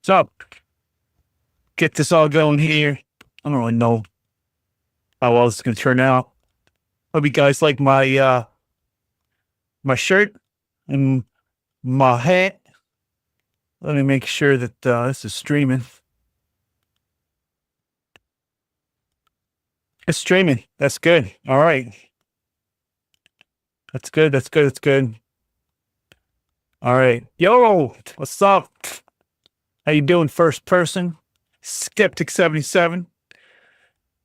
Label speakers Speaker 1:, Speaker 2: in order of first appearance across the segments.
Speaker 1: So, get this all going here. I don't really know how well this is going to turn out. Hope you guys like my shirt and my hat. Let me make sure that this is streaming. It's streaming. That's good. All right. That's good. That's good. That's good. All right. Yo, what's up? How you doing, first person? Skeptic77.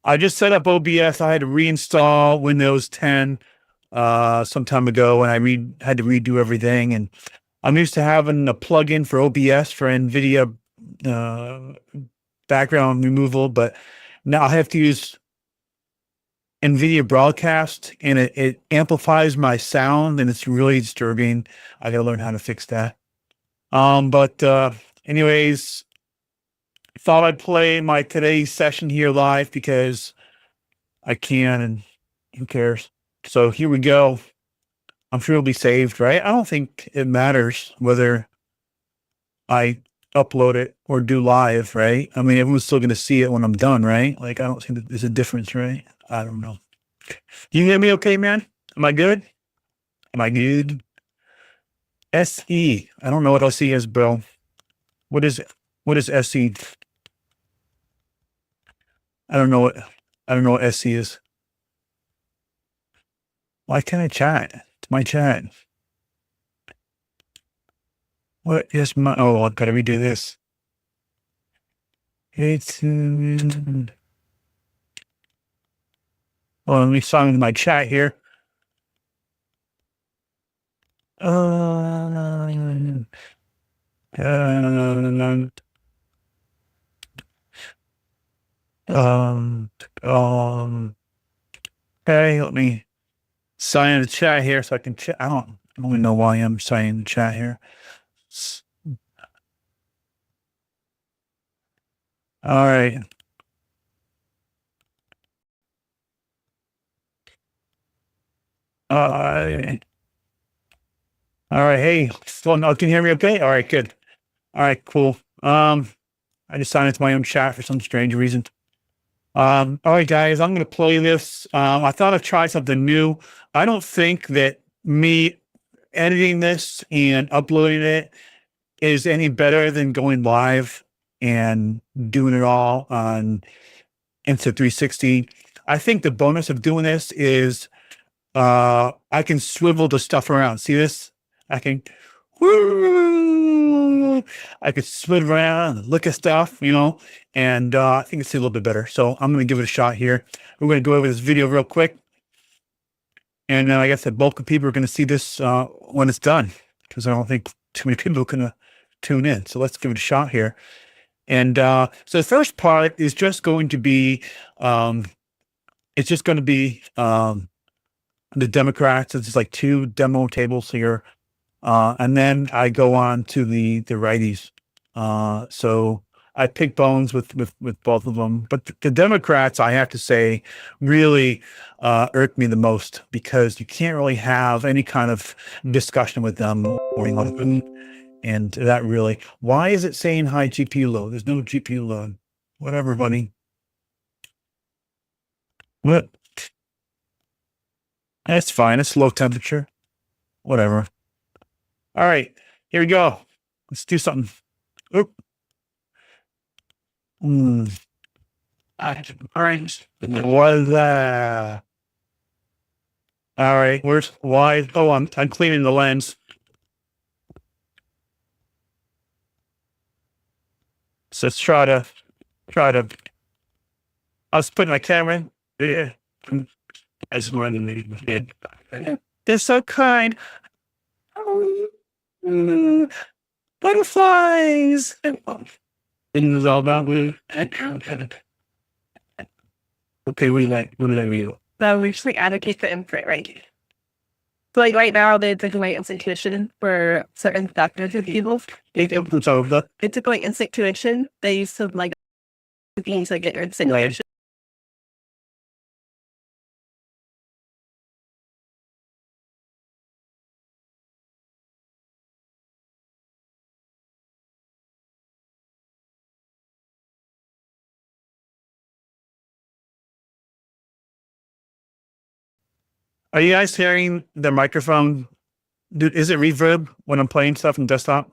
Speaker 1: I just set up OBS. I had to reinstall Windows 10 some time ago, and I had to redo everything. And I'm used to having a plugin for OBS for NVIDIA background removal, but now I have to use NVIDIA Broadcast, and it amplifies my sound, and it's really disturbing. I gotta learn how to fix that. But anyways, thought I'd play my today's session here live because I can, and who cares? So here we go. I'm sure it'll be saved, right? I don't think it matters whether I upload it or do live, right? I mean, everyone's still going to see it when I'm done, right? Like, I don't think that there's a difference, right? I don't know. You hear me okay, man? Am I good? Am I good? SE. I don't know what SE is, bro. What is it? What is SE? I don't know what SE is. Why can't I chat? It's my chat. What is my, oh, I've got to redo this. It's, well, let me sign my chat here. Okay, let me sign in the chat here so I can chat. I don't even know why I'm signing in the chat here. All right. All right. Hey, so now can you hear me okay? All right, good. All right, cool. I just signed into my own chat for some strange reason. All right, guys, I'm going to play this. I thought I'd try something new. I don't think that me editing this and uploading it is any better than going live and doing it all on Insta360. I think the bonus of doing this is I can swivel the stuff around. See this? I can swivel around and look at stuff, you know, and I think it's a little bit better. So I'm going to give it a shot here. We're going to go over this video real quick. And like I said, bulk of people are going to see this when it's done, because I don't think too many people are going to tune in. So let's give it a shot here. And so the first part is just going to be, the Democrats. It's just like two demo tables here. And then I go on to the righties. So I pick bones with both of them, but the Democrats, I have to say, really irk me the most, because you can't really have any kind of discussion with them, and that really, why is it saying high GPU load? There's no GPU load. Whatever, buddy. What? That's fine. It's low temperature. Whatever. All right, here we go. Let's do something. Oop. All right. All right. Where's why? Oh, I'm cleaning the lens. So let's try to. I was putting my camera in. Yeah. As running the. They're so kind. Butterflies. This is all about blue. Okay, what did I read?
Speaker 2: So we just like advocate for input, right? So like right now there's like my instant tuition for certain factors of people. It's like instant tuition. They used to like things like get your instant tuition.
Speaker 1: Are you guys hearing the microphone? Dude, is it reverb when I'm playing stuff in desktop?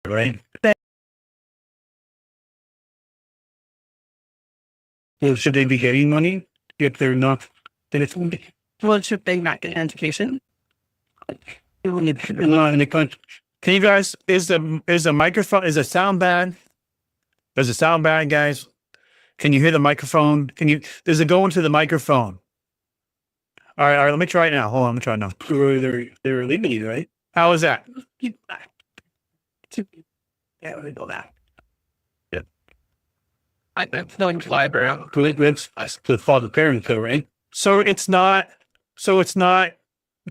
Speaker 1: Right. Well, should they be getting money if they're not? Then it's
Speaker 2: Well, should they not get education?
Speaker 1: not in the country. Can you guys? Is the microphone? Is the sound bad? Does it sound bad, guys? Can you hear the microphone? Does it go into the microphone? All right. Let me try it now. Hold on. Let me try it now. They're leaving you, right? How is that?
Speaker 2: Yeah, we know that.
Speaker 1: Yeah.
Speaker 2: I'm knowing library.
Speaker 1: It's to father parent though, right? So it's not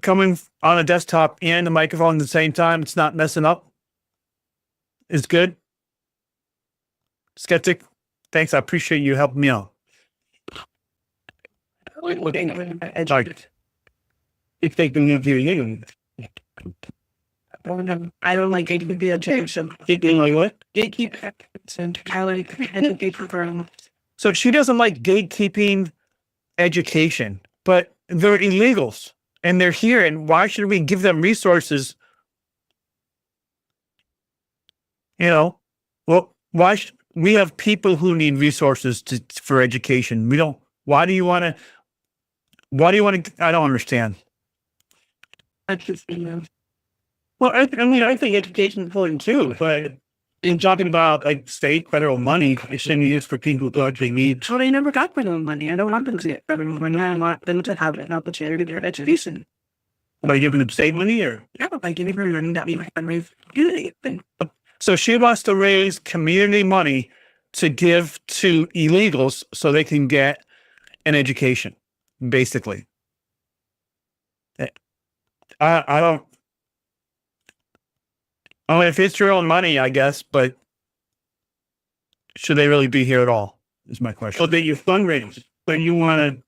Speaker 1: coming on a desktop and the microphone at the same time. It's not messing up. It's good. Skeptic, thanks. I appreciate you helping me out. If they can give you,
Speaker 2: I don't like gatekeeping education.
Speaker 1: like what?
Speaker 2: Gatekeep and I like education.
Speaker 1: So she doesn't like gatekeeping education, but they're illegals and they're here. And why should we give them resources? Well, we have people who need resources for education. We don't. Why do you want to? I don't understand.
Speaker 2: That's just, well, I think education is important too, but
Speaker 1: In talking about like state, federal money, it should be used for people who actually need.
Speaker 2: so they never got federal money. I don't want them to get federal money. I want them to have an opportunity to get education.
Speaker 1: By giving them state money, or
Speaker 2: Yeah, by giving her learning that we might raise community thing.
Speaker 1: so she wants to raise community money to give to illegals so they can get an education, basically. I don't. I mean, if it's your own money, I guess, but should they really be here at all? Is my question. So that you fundraise, but you want to.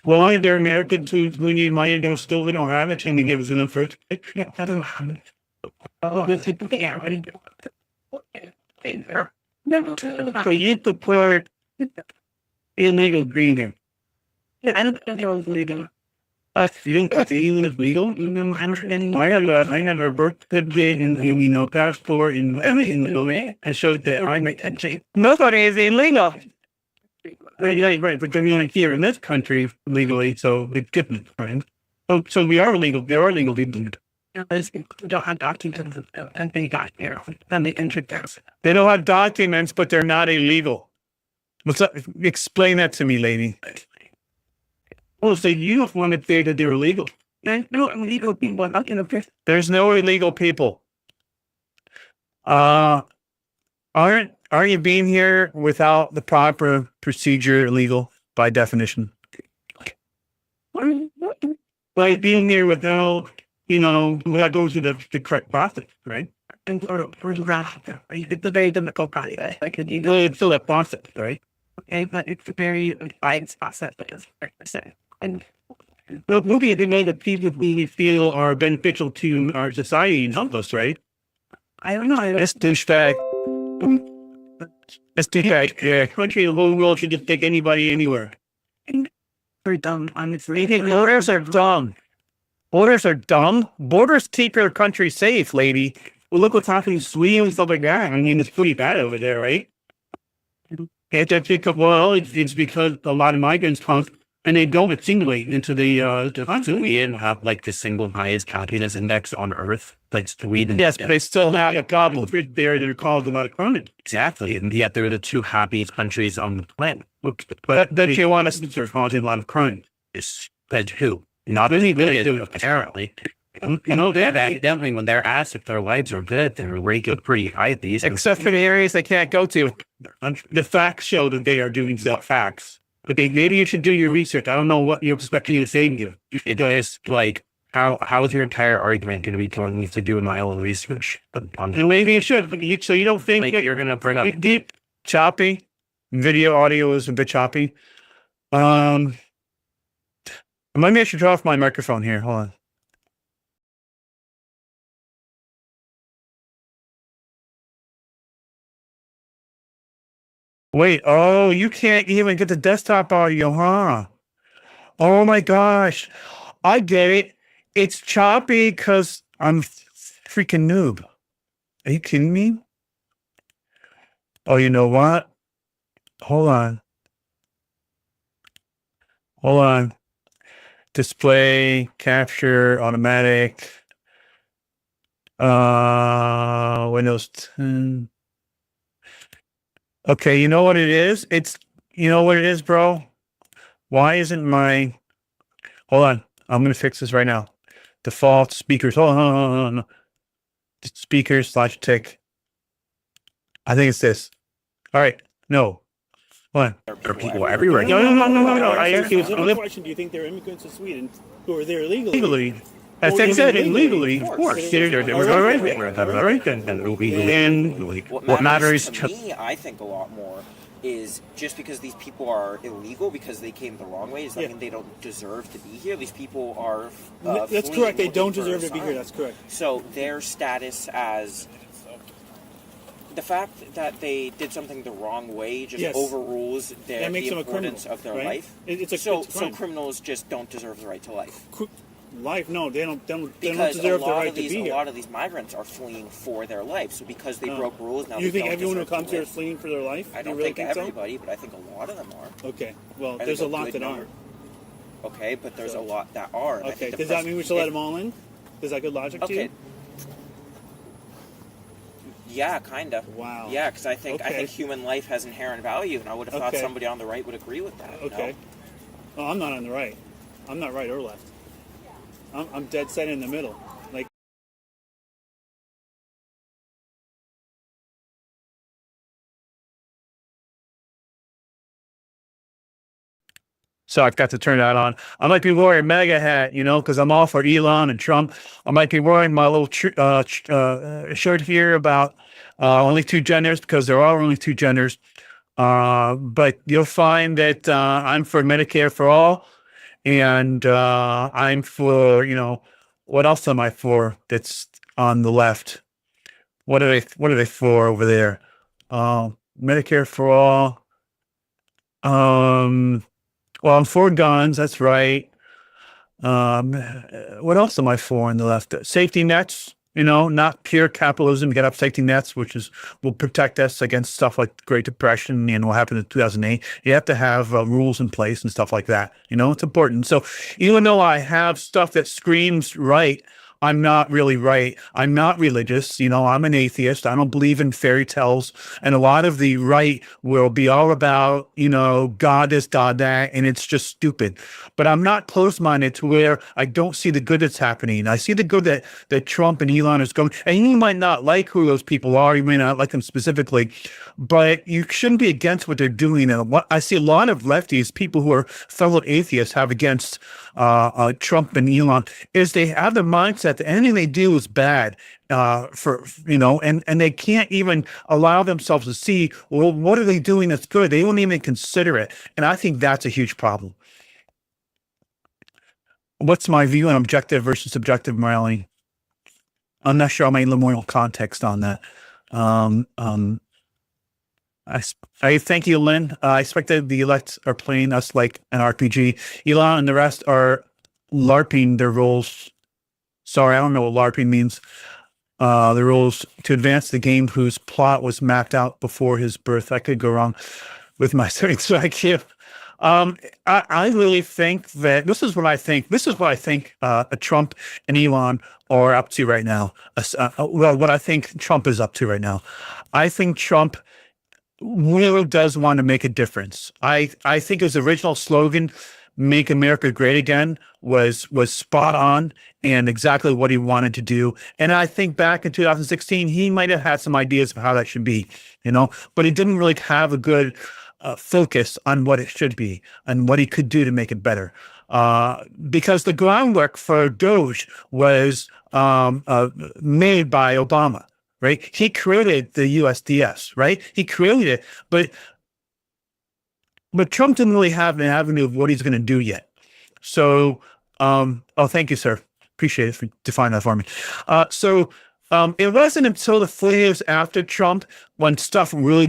Speaker 1: Well, are there Americans who need money and they don't have it, and they give it to them first?
Speaker 2: Yeah, I don't have it. Oh, this is yeah, I didn't do it. No,
Speaker 1: So you support illegal greening.
Speaker 2: yeah, I don't think it was legal.
Speaker 1: You think stealing is legal? I have a birth certificate and passport and everything. I showed that I'm nobody is illegal. Right, but they're not here in this country legally, so it's different, right? So we are legal. There are legal people.
Speaker 2: We don't have documents and they got here. Then they entered there.
Speaker 1: They don't have documents, but they're not illegal. What's up? Explain that to me, lady. Well, so you want to say that they're illegal.
Speaker 2: There's no illegal people out in the prison.
Speaker 1: There's no illegal people. Aren't you being here without the proper procedure illegal by definition? Like being here without, without going through the correct process, right?
Speaker 2: And it's a very difficult process. Like,
Speaker 1: It's still a process, right?
Speaker 2: okay, but it's a very biased process. But it's 100%. And
Speaker 1: The movie they made that people we feel are beneficial to our society and help us, right?
Speaker 2: I don't know.
Speaker 1: That's douchebag. That's douchebag. Yeah, country, the whole world should just take anybody anywhere.
Speaker 2: Very dumb, honestly.
Speaker 1: Borders are dumb. Borders are dumb. Borders keep your country safe, lady. Well, look what's happening in Sweden and stuff like that. I mean, it's pretty bad over there, right? It's because a lot of migrants come and they don't assimilate into the country.
Speaker 3: We didn't have like the single highest happiness index on earth, like Sweden.
Speaker 1: Yes, but they still have a gobble of fish there that are called a lot of crime.
Speaker 3: Exactly, and yet they're the two happiest countries on the planet.
Speaker 1: But that you want us to start causing a lot of crime.
Speaker 3: Is that who? Not really good, apparently. That accidentally, when they're asked if their lives are good, they're rated pretty high at these.
Speaker 1: Except for the areas they can't go to. The facts show that they are doing facts. But maybe you should do your research. I don't know what you're expecting me to say to you.
Speaker 3: It is like, how is your entire argument going to be telling me to do my own research?
Speaker 1: And maybe you should. So you don't think
Speaker 3: Like, you're going to bring up
Speaker 1: choppy. Video audio is a bit choppy. Maybe I should draw off my microphone here. Hold on. Wait, oh, you can't even get the desktop audio, huh? Oh my gosh. I get it. It's choppy because I'm freaking noob. Are you kidding me? Oh, you know what? Hold on. Hold on. Display, capture, automatic. Windows 10. Okay, you know what it is? You know what it is, bro? Why isn't my, hold on. I'm going to fix this right now. Default speakers. Hold on. Speakers / tick. I think it's this. All right. No. What?
Speaker 3: There are people everywhere.
Speaker 1: No. I asked you
Speaker 4: a question. Do you think there are immigrants in Sweden who are there illegally?
Speaker 1: Legally. As I said, illegally, of course.
Speaker 5: What matters to me, I think, a lot more is just because these people are illegal because they came the wrong way, does that mean they don't deserve to be here? These people are
Speaker 4: that's correct. They don't deserve to be here. That's correct.
Speaker 5: So their status as the fact that they did something the wrong way just overrules the importance of their life. So criminals just don't deserve the right to life.
Speaker 4: Life? No, they don't
Speaker 5: Because
Speaker 4: deserve the right to be here.
Speaker 5: A lot of these migrants are fleeing for their life. So because they broke rules, now
Speaker 4: you
Speaker 5: they
Speaker 4: think
Speaker 5: don't
Speaker 4: everyone who
Speaker 5: deserve
Speaker 4: comes here is fleeing for their life?
Speaker 5: I don't think everybody, but I think a lot of them are.
Speaker 4: Okay. Well, there's a lot that aren't.
Speaker 5: Okay, but there's a lot that are.
Speaker 4: Okay. Does that mean we should let them all in? Is that good logic to you?
Speaker 5: Yeah, kind of.
Speaker 4: Wow.
Speaker 5: Yeah, because I think human life has inherent value, and I would have thought somebody on the right would agree with that.
Speaker 4: Okay.
Speaker 5: No?
Speaker 4: Well, I'm not on the right. I'm not right or left. I'm dead set in the middle. Like.
Speaker 1: So I've got to turn that on. I might be wearing a MAGA hat, because I'm all for Elon and Trump. I might be wearing my little shirt here about only two genders, because there are only two genders. But you'll find that I'm for Medicare for all. And I'm for, what else am I for that's on the left? What are they for over there? Medicare for all. Well, I'm for guns, that's right. What else am I for on the left? Safety nets, not pure capitalism. Get up safety nets, which will protect us against stuff like the Great Depression and what happened in 2008. You have to have rules in place and stuff like that. It's important. So even though I have stuff that screams right, I'm not really right. I'm not religious. I'm an atheist. I don't believe in fairy tales. And a lot of the right will be all about, God this, God that, and it's just stupid. But I'm not close-minded to where I don't see the good that's happening. I see the good that Trump and Elon is going. And you might not like who those people are. You may not like them specifically, but you shouldn't be against what they're doing. And what I see a lot of lefties, people who are fellow atheists, have against Trump and Elon is they have the mindset that anything they do is bad and they can't even allow themselves to see, well, what are they doing that's good? They won't even consider it. And I think that's a huge problem. What's my view on objective versus subjective morality? I'm not sure I made a little more context on that. I thank you, Lynn. I expect that the elects are playing us like an RPG. Elon and the rest are LARPing their roles. Sorry, I don't know what LARPing means. The rules to advance the game whose plot was mapped out before his birth. I could go wrong with my settings IQ. I really think that this is what I think. This is what I think Trump and Elon are up to right now. What I think Trump is up to right now. I think Trump really does want to make a difference. I think his original slogan, "Make America Great Again," was spot on and exactly what he wanted to do. And I think back in 2016, he might have had some ideas of how that should be, but he didn't really have a good focus on what it should be and what he could do to make it better. Because the groundwork for Doge was made by Obama. right? He created the USDS, right? He created it, but Trump didn't really have an avenue of what he's going to do yet. So, thank you, sir. Appreciate it for defining that for me. It wasn't until the 4 years after Trump when stuff really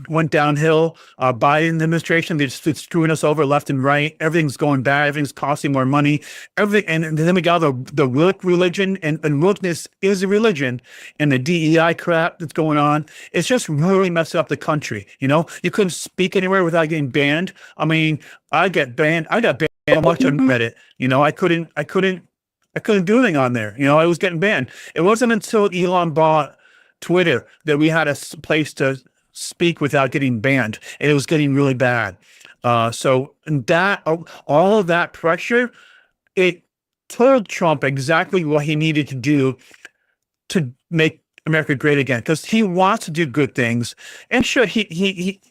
Speaker 1: went downhill. Biden administration, they're just screwing us over left and right. Everything's going bad. Everything's costing more money. Everything, and then we got the woke religion, and wokeness is a religion, and the DEI crap that's going on. It's just really messing up the country. You know, you couldn't speak anywhere without getting banned. I mean, I got banned so much on Reddit. You know, I couldn't do anything on there. You know, I was getting banned. It wasn't until Elon bought Twitter that we had a place to speak without getting banned. And it was getting really bad. So all of that pressure, it told Trump exactly what he needed to do to make America great again. Because he wants to do good things. And sure, he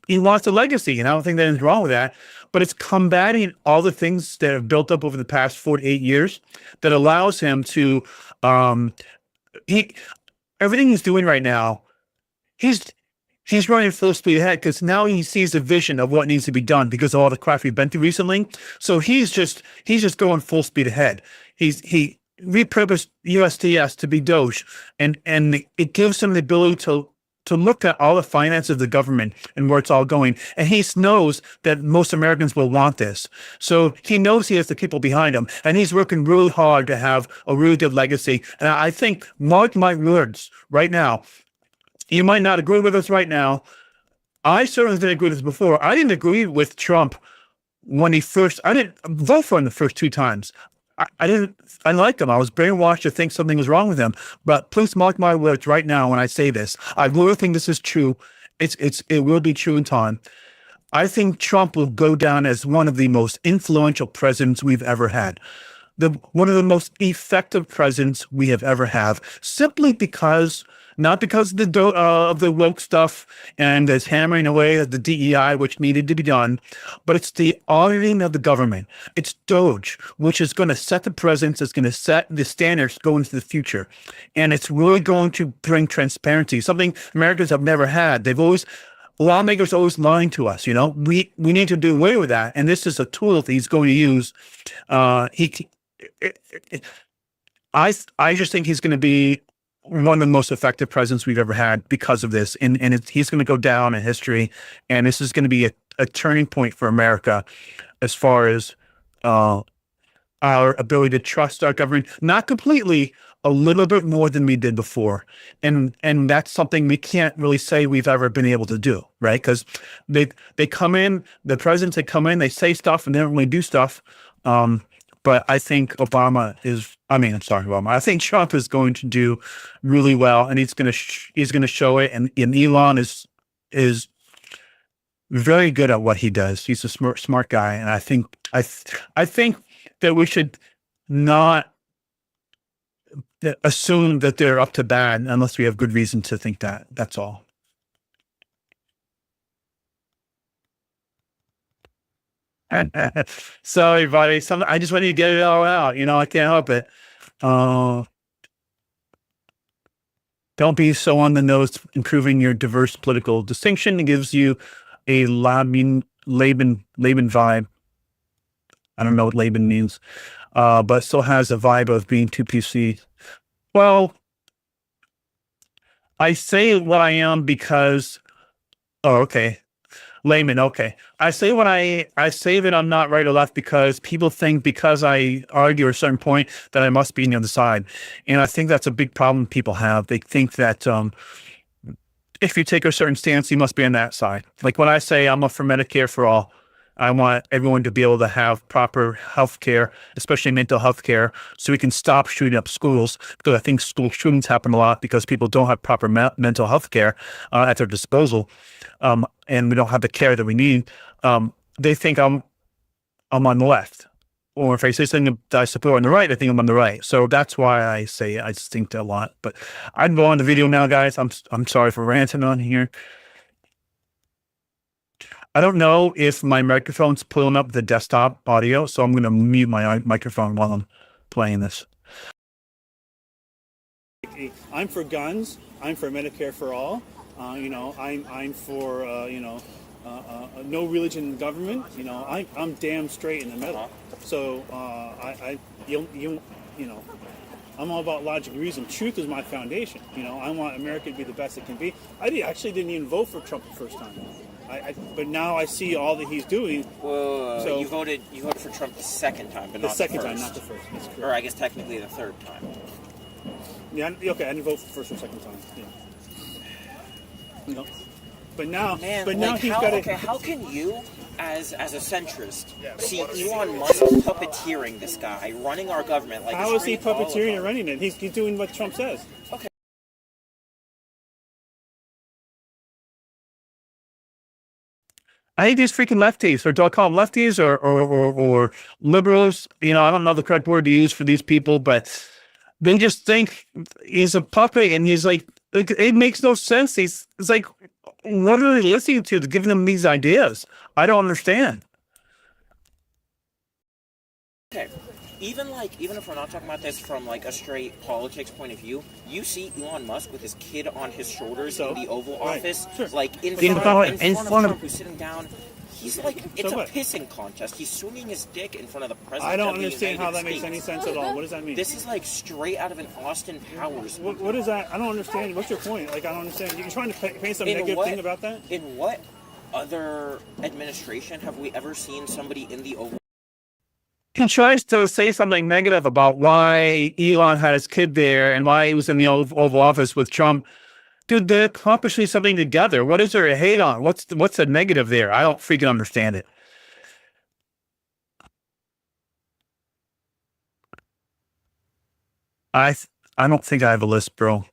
Speaker 1: wants a legacy, and I don't think there's anything wrong with that. But it's combating all the things that have built up over the past 4 to 8 years that allows him to everything he's doing right now, he's running full speed ahead because now he sees a vision of what needs to be done because of all the crap we've been through recently. So he's just going full speed ahead. He repurposed USDS to be Doge, and it gives him the ability to look at all the finances of the government and where it's all going. And he knows that most Americans will want this. So he knows he has the people behind him, and he's working really hard to have a really good legacy. And I think, mark my words right now, you might not agree with us right now. I certainly didn't agree with this before. I didn't agree with Trump when I didn't vote for him the first 2 times. I liked him. I was brainwashed to think something was wrong with him. But please mark my words right now when I say this. I really think this is true. It will be true in time. I think Trump will go down as one of the most influential presidents we've ever had. One of the most effective presidents we have ever had, simply because, not because of the woke stuff and this hammering away at the DEI, which needed to be done, but it's the auditing of the government. It's Doge, which is going to set the precedents, it's going to set the standards going into the future. And it's really going to bring transparency, something Americans have never had. Lawmakers always lying to us, you know. We need to do away with that. And this is a tool that he's going to use. I just think he's going to be one of the most effective presidents we've ever had because of this. And he's going to go down in history. And this is going to be a turning point for America as far as our ability to trust our government, not completely, a little bit more than we did before. And that's something we can't really say we've ever been able to do, right? Because they come in, the presidents, they come in, they say stuff and they don't really do stuff. But I think I think Trump is going to do really well, and he's going to show it. And Elon is very good at what he does. He's a smart guy, and I think that we should not assume that they're up to bad unless we have good reason to think that. That's all. Sorry, buddy. I just wanted to get it all out. You know, I can't help it. Don't be so on the nose. Improving your diverse political distinction. It gives you a Laban vibe. I don't know what Laban means, but still has a vibe of being too PC. Well, I say what I am because. Oh, okay. Layman, okay. I say that I'm not right or left because people think because I argue at a certain point that I must be on the other side. And I think that's a big problem people have. They think that if you take a certain stance, you must be on that side. Like when I say I'm up for Medicare for all, I want everyone to be able to have proper health care, especially mental health care, so we can stop shooting up schools. Because I think school shootings happen a lot because people don't have proper mental health care at their disposal, and we don't have the care that we need. They think I'm on the left, or if I say something that I support on the right, I think I'm on the right. So that's why I say I think a lot. But I'd go on the video now, guys. I'm sorry for ranting on here. I don't know if my microphone's pulling up the desktop audio, so I'm going to mute my microphone while I'm playing this.
Speaker 4: I'm for guns. I'm for Medicare for all. I'm for no religion in government. I'm damn straight in the middle. So I'm all about logic and reason. Truth is my foundation. I want America to be the best it can be. Actually didn't even vote for Trump the first time. But now I see all that he's doing.
Speaker 5: Whoa, so you voted for Trump the second time, but not the second time,
Speaker 4: not the first. That's correct.
Speaker 5: Or I guess technically the third time.
Speaker 4: Yeah, okay, I didn't vote for the first or second time. Yeah. But now, he's got to.
Speaker 5: Okay, how can you, as a centrist, see Elon Musk puppeteering this guy, running our government like?
Speaker 4: How is he puppeteering and running it? He's doing what Trump says.
Speaker 5: Okay.
Speaker 1: I hate these freaking lefties, or do I call them lefties or liberals? I don't know the correct word to use for these people, but they just think he's a puppet, and he's like, it makes no sense. It's like, what are they listening to? They're giving them these ideas. I don't understand.
Speaker 5: Okay. Even if we're not talking about this from like a straight politics point of view, you see Elon Musk with his kid on his shoulders in the Oval Office, like in front of Trump, who's sitting down. He's like, it's a pissing contest. He's swinging his dick in front of the president.
Speaker 4: I don't understand how that makes any sense at all. What does that mean?
Speaker 5: This is like straight out of an Austin Powers.
Speaker 4: What is that? I don't understand. What's your point? Like, I don't understand. You're trying to paint some negative thing about that?
Speaker 5: In what other administration have we ever seen somebody in the Oval?
Speaker 1: He tries to say something negative about why Elon had his kid there and why he was in the Oval Office with Trump. Dude, they're accomplishing something together. What is there to hate on? What's the negative there? I don't freaking understand it. I don't think I have a list, bro.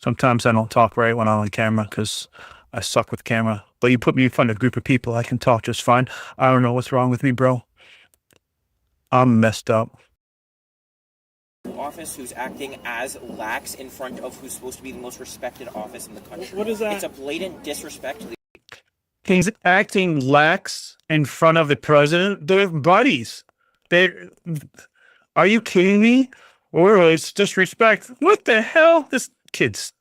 Speaker 1: Sometimes I don't talk right when I'm on camera because I suck with camera. But you put me in front of a group of people, I can talk just fine. I don't know what's wrong with me, bro. I'm messed up.
Speaker 5: Office who's acting as lax in front of who's supposed to be the most respected office in the country.
Speaker 4: What is that?
Speaker 5: It's a blatant disrespect to the...
Speaker 1: He's acting lax in front of the president. They're buddies. Are you kidding me? Or it's disrespect. What the hell? This kid's...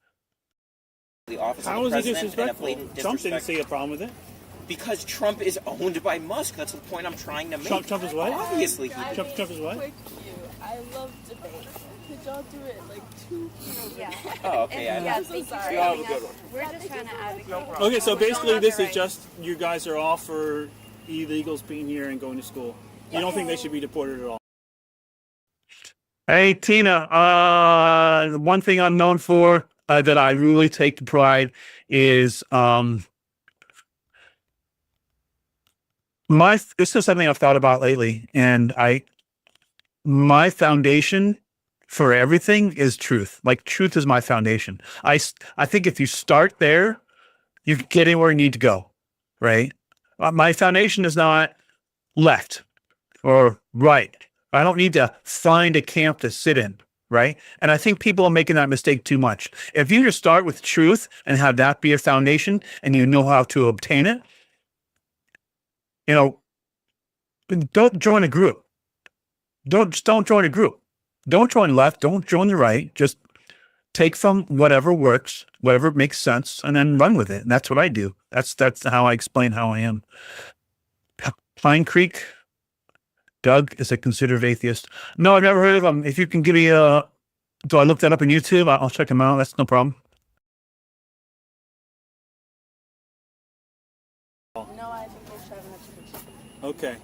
Speaker 5: The office
Speaker 4: How
Speaker 5: of the
Speaker 4: is it
Speaker 5: president
Speaker 4: disrespectful? Trump didn't see a problem with it.
Speaker 5: Because Trump is owned by Musk. That's the point I'm trying to make.
Speaker 4: Trump is what?
Speaker 5: Obviously he did.
Speaker 4: Trump is what?
Speaker 6: I love debate. Could y'all do it like 2
Speaker 2: Yeah.
Speaker 5: Oh, okay.
Speaker 6: I'm so sorry.
Speaker 2: We're just trying to advocate.
Speaker 4: Okay, so basically this is just, you guys are all for illegals being here and going to school. You don't think they should be deported at all?
Speaker 1: Hey, Tina, one thing I'm known for that I really take pride is this is something I've thought about lately, and my foundation for everything is truth. Like, truth is my foundation. I think if you start there, you get anywhere you need to go, right? My foundation is not left or right. I don't need to find a camp to sit in, right? And I think people are making that mistake too much. If you just start with truth and have that be a foundation and you know how to obtain it, don't join a group. Don't join a group. Don't join left. Don't join the right. Just take from whatever works, whatever makes sense, and then run with it. And that's what I do. That's how I explain how I am. Pine Creek. Doug is a considered atheist. No, I've never heard of him. If you can give me do I look that up on YouTube? I'll check him out. That's no problem.
Speaker 6: No, I think they should have an education.
Speaker 4: Okay.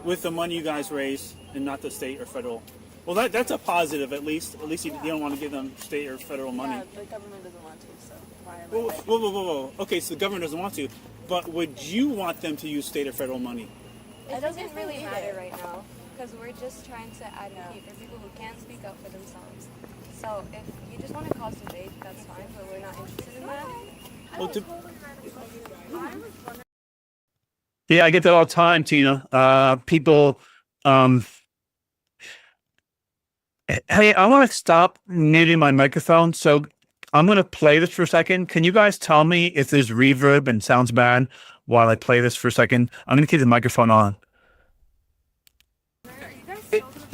Speaker 4: With the money you guys raise and not the state or federal. Well, that's a positive, at least. At least you don't want to give them state or federal money.
Speaker 6: Yeah, the government doesn't want to, so why am I...
Speaker 4: Whoa. Okay, so the government doesn't want to. But would you want them to use state or federal money?
Speaker 7: It doesn't really matter right now because we're just trying to advocate for people who can't speak up for themselves. So if you just want to cause debate, that's fine, but we're not interested in that.
Speaker 4: Well,
Speaker 1: yeah, I get that all the time, Tina. People, hey, I want to stop muting my microphone, so I'm going to play this for a second. Can you guys tell me if there's reverb and sounds bad while I play this for a second? I'm going to keep the microphone on.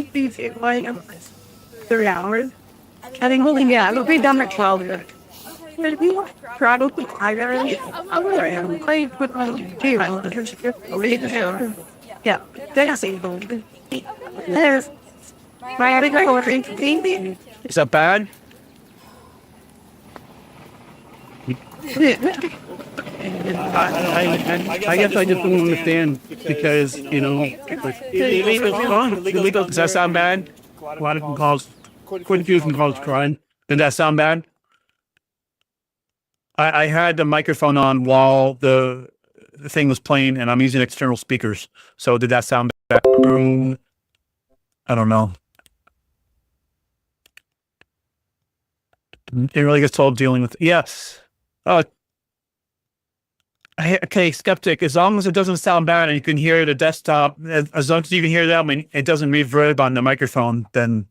Speaker 2: It's like 3 hours. I think holding yeah, it'll be done at 12. Maybe probably I am playing with my team. Yeah, that's it. There's my other guy over in
Speaker 1: Is that bad?
Speaker 3: I guess I just don't understand because, you know,
Speaker 1: illegal. Does that sound bad?
Speaker 3: a lot of them calls, quite a few of them calls crime.
Speaker 1: Did that sound bad? I had the microphone on while the thing was playing, and I'm using external speakers. So did that sound bad? I don't know. It really gets told dealing with. Yes. Okay, skeptic. As long as it doesn't sound bad and you can hear the desktop, as long as you can hear that, I mean, it doesn't reverb on the microphone, then,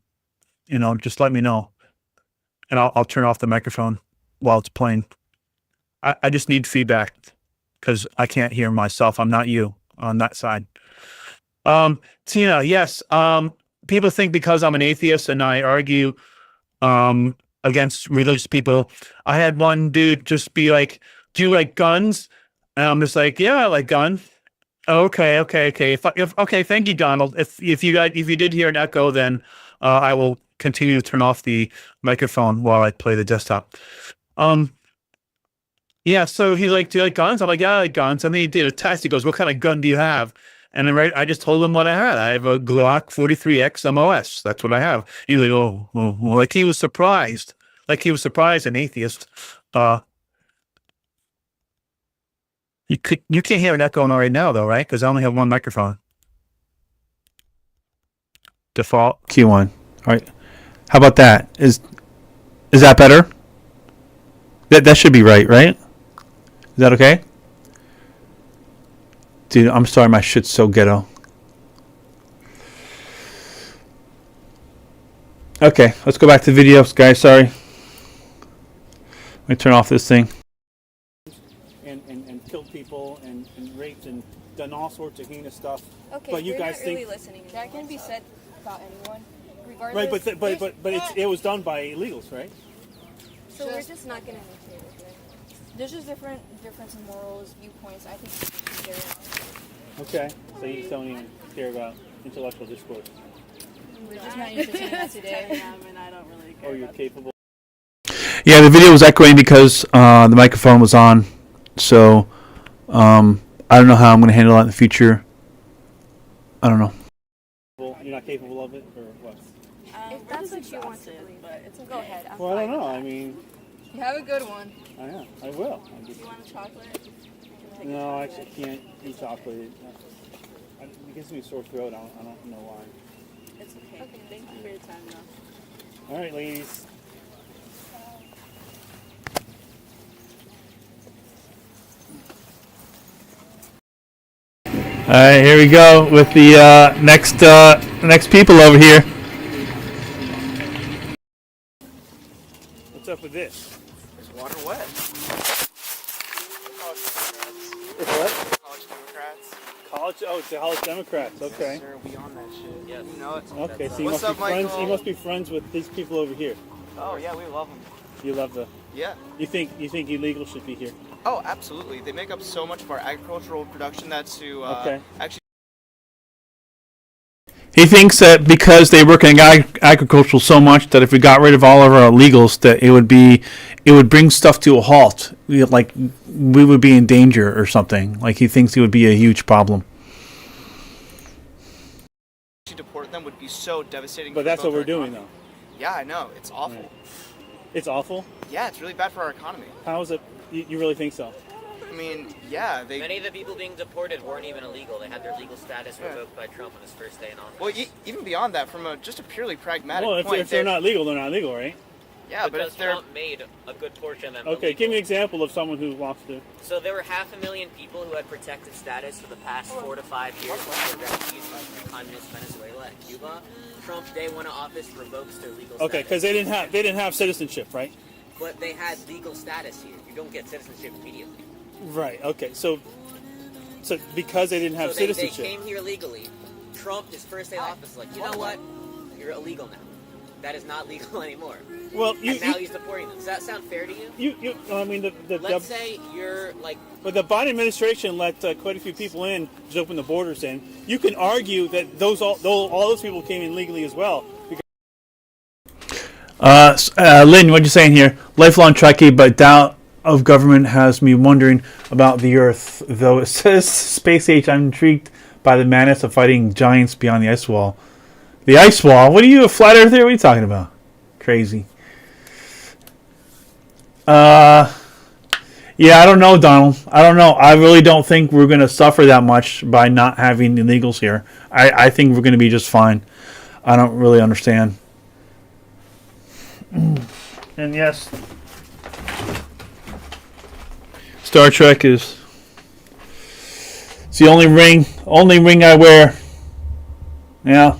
Speaker 1: you know, just let me know, and I'll turn off the microphone while it's playing. I just need feedback because I can't hear myself. I'm not you on that side. Tina, yes. People think because I'm an atheist and I argue against religious people. I had one dude just be like, "Do you like guns?" And I'm just like, "Yeah, I like guns." Okay. Okay, thank you, Donald. If you did hear an echo, then I will continue to turn off the microphone while I play the desktop. Yeah, so he's like, "Do you like guns?" I'm like, "Yeah, I like guns." And then he did a test. He goes, "What kind of gun do you have?" And then I just told him what I had. I have a Glock 43X MOS. That's what I have. He's like, oh, like he was surprised. Like he was surprised, an atheist. You can't hear an echo on right now, though, right? Because I only have one microphone. Default
Speaker 8: Q1. All right. How about that? Is that better? That should be right? Is that okay? Dude, I'm sorry, my shit's so ghetto. Okay, let's go back to videos, guys. Sorry. Let me turn off this thing.
Speaker 4: And killed people and raped and done all sorts of heinous stuff.
Speaker 7: Okay,
Speaker 4: but you
Speaker 7: you're
Speaker 4: guys
Speaker 7: not
Speaker 4: think
Speaker 7: really listening. That can be said about anyone, regardless.
Speaker 4: Right, but it was done by illegals, right?
Speaker 7: So we're just not gonna move forward.
Speaker 6: There's just difference in morals, viewpoints. I think
Speaker 4: Okay, so you just don't even care about intellectual discourse.
Speaker 6: we're just not interested in that today. And I don't really care.
Speaker 4: Or you're capable.
Speaker 8: Yeah, the video was echoing because the microphone was on. So I don't know how I'm going to handle that in the future. I don't know.
Speaker 4: You're not capable of it, or what?
Speaker 7: If that's what you want to believe,
Speaker 6: but it's okay.
Speaker 7: go ahead. I'm
Speaker 4: Well, I
Speaker 7: fine
Speaker 4: don't know.
Speaker 7: with
Speaker 4: I mean,
Speaker 7: that. You have a good one.
Speaker 4: I am. I will.
Speaker 7: Do you want a chocolate?
Speaker 4: No, I actually can't eat chocolate. It gives me a sore throat. I don't know why.
Speaker 6: It's okay. Thank you for your time, though.
Speaker 4: All right, ladies.
Speaker 8: All right, here we go with the next people over here.
Speaker 4: What's up with this?
Speaker 9: Is water wet?
Speaker 4: It's what?
Speaker 9: College Democrats.
Speaker 4: College? Oh, it's the College Democrats. Okay.
Speaker 9: Yes, sir, we on that shit. Yes. You know it.
Speaker 4: Okay, so you
Speaker 9: What's
Speaker 4: must
Speaker 9: up,
Speaker 4: be friends.
Speaker 9: Michael?
Speaker 4: You must be friends with these people over here.
Speaker 9: Oh yeah, we love them.
Speaker 4: You love the.
Speaker 9: Yeah.
Speaker 4: You think illegal should be here?
Speaker 9: Oh, absolutely. They make up so much of our agricultural production that's to
Speaker 4: Okay.
Speaker 9: actually.
Speaker 8: He thinks that because they work in agriculture so much that if we got rid of all of our illegals, that it would bring stuff to a halt. Like we would be in danger or something. Like he thinks it would be a huge problem.
Speaker 9: To deport them would be so devastating.
Speaker 4: But
Speaker 9: for
Speaker 4: that's
Speaker 9: both
Speaker 4: what we're
Speaker 9: our
Speaker 4: doing,
Speaker 9: economy.
Speaker 4: though.
Speaker 9: Yeah, I know. It's awful.
Speaker 4: Right. It's awful.
Speaker 9: Yeah, it's really bad for our economy.
Speaker 4: How is it? You really think so?
Speaker 9: I mean, yeah,
Speaker 10: Many of the people being deported weren't even illegal. They had their legal status revoked by Trump on his first day in office.
Speaker 9: Well, even beyond that, from just a purely pragmatic
Speaker 4: Well,
Speaker 9: point.
Speaker 4: if they're not legal, they're not legal, right?
Speaker 9: Yeah,
Speaker 10: because
Speaker 9: but if they're
Speaker 10: Trump made a good portion of them
Speaker 4: Okay,
Speaker 10: illegal.
Speaker 4: give me an example of someone who wants to.
Speaker 10: So there were 500,000 people who had protected status for the past 4 to 5 years when they were refugees from communist Venezuela and Cuba. Trump, day one of office, revokes their legal status.
Speaker 4: Okay, because they didn't have citizenship, right?
Speaker 10: But they had legal status here. You don't get citizenship immediately.
Speaker 4: Right. Okay. So because they didn't have
Speaker 10: So they
Speaker 4: citizenship.
Speaker 10: came here legally. Trump, his first day of office, like, you know what? You're illegal now. that is not legal anymore.
Speaker 4: Well,
Speaker 10: and now he's deporting them. Does that sound fair to you?
Speaker 4: I mean,
Speaker 10: let's say you're like.
Speaker 4: But the Biden administration let quite a few people in, just open the borders in. You can argue that all those people came in legally as well.
Speaker 8: Lynn, what you saying here? Lifelong Trekkie, but doubt of government has me wondering about the Earth. Though it says space age, I'm intrigued by the madness of fighting giants beyond the ice wall. The ice wall? What are you, a flat earther? What are you talking about? Crazy. Yeah, I don't know, Donald. I don't know. I really don't think we're going to suffer that much by not having illegals here. I think we're going to be just fine. I don't really understand. And yes, Star Trek is it's the only ring I wear. Yeah.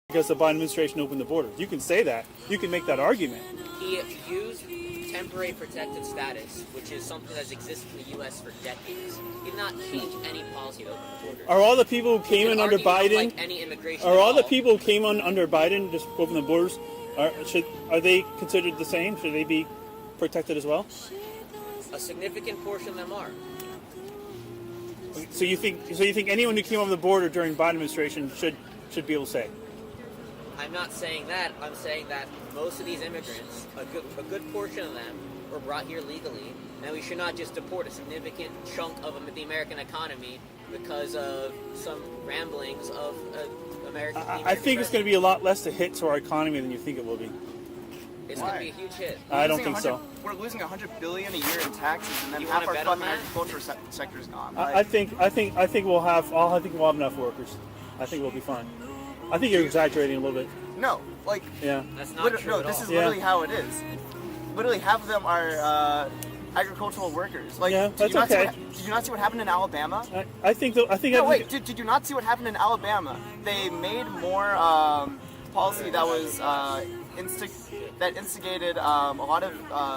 Speaker 4: Because the Biden administration opened the border. You can say that. You can make that argument.
Speaker 10: He used temporary protected status, which is something that's existed in the U.S. for decades. He did not change any policy to open the border.
Speaker 4: Are all the people who came in under Biden?
Speaker 10: Like any immigration
Speaker 4: are all the people who came on under Biden just open the borders? Are they considered the same? Should they be protected as well?
Speaker 10: A significant portion of them are.
Speaker 4: So you think anyone who came over the border during Biden administration should be able to say?
Speaker 10: I'm not saying that. I'm saying that most of these immigrants, a good portion of them, were brought here legally, and we should not just deport a significant chunk of the American economy because of some ramblings of American.
Speaker 4: I think it's going to be a lot less a hit to our economy than you think it will be.
Speaker 10: It's going to be a huge hit.
Speaker 4: I don't think so.
Speaker 9: We're losing $100 billion a year in taxes, and then half our fucking agriculture sector is gone.
Speaker 4: I think we'll have enough workers. I think we'll be fine. I think you're exaggerating a little bit.
Speaker 9: No, like
Speaker 4: yeah,
Speaker 10: that's not true.
Speaker 9: No, this is literally how it is. Literally, half of them are agricultural workers. Like,
Speaker 4: yeah,
Speaker 9: did you not see what happened in Alabama?
Speaker 4: I think.
Speaker 9: No, wait. Did you not see what happened in Alabama? They made more policy that was that instigated a lot of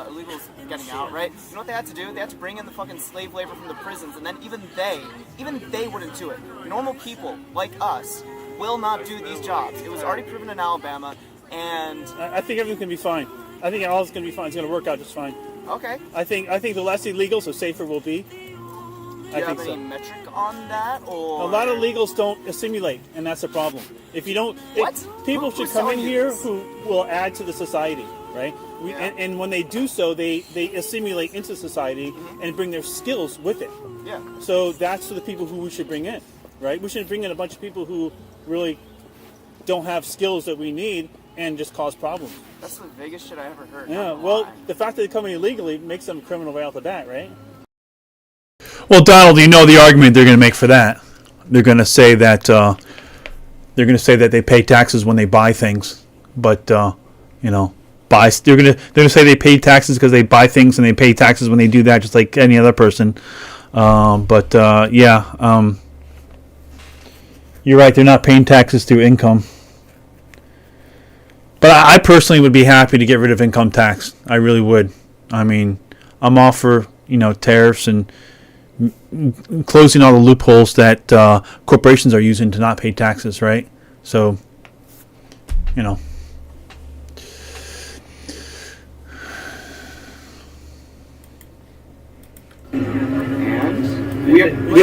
Speaker 9: illegals getting out. Right? You know what they had to do? They had to bring in the fucking slave labor from the prisons, and then even they wouldn't do it. Normal people like us will not do these jobs. It was already proven in Alabama, and
Speaker 4: I think everything's gonna be fine. I think all is gonna be fine. It's gonna work out just fine.
Speaker 9: Okay.
Speaker 4: I think the less illegals, the safer we'll be.
Speaker 9: Do you have any metric on that, or
Speaker 4: a lot of illegals don't assimilate, and that's the problem. If you don't, people should come in here who will add to the society, right? And when they do so, they assimilate into society and bring their skills with it.
Speaker 9: Yeah.
Speaker 4: So that's the people who we should bring in, right? We shouldn't bring in a bunch of people who really don't have skills that we need and just cause problems.
Speaker 9: That's the biggest shit I ever heard.
Speaker 4: Yeah, well, the fact that they come in illegally makes them a criminal right off the bat, right?
Speaker 8: Well, Donald, you know the argument they're going to make for that. They're going to say that they pay taxes when they buy things, but they're going to say they pay taxes because they buy things, and they pay taxes when they do that, just like any other person. You're right. They're not paying taxes through income. But I personally would be happy to get rid of income tax. I really would. I mean, I'm all for tariffs and closing all the loopholes that corporations are using to not pay taxes, right? So,
Speaker 9: We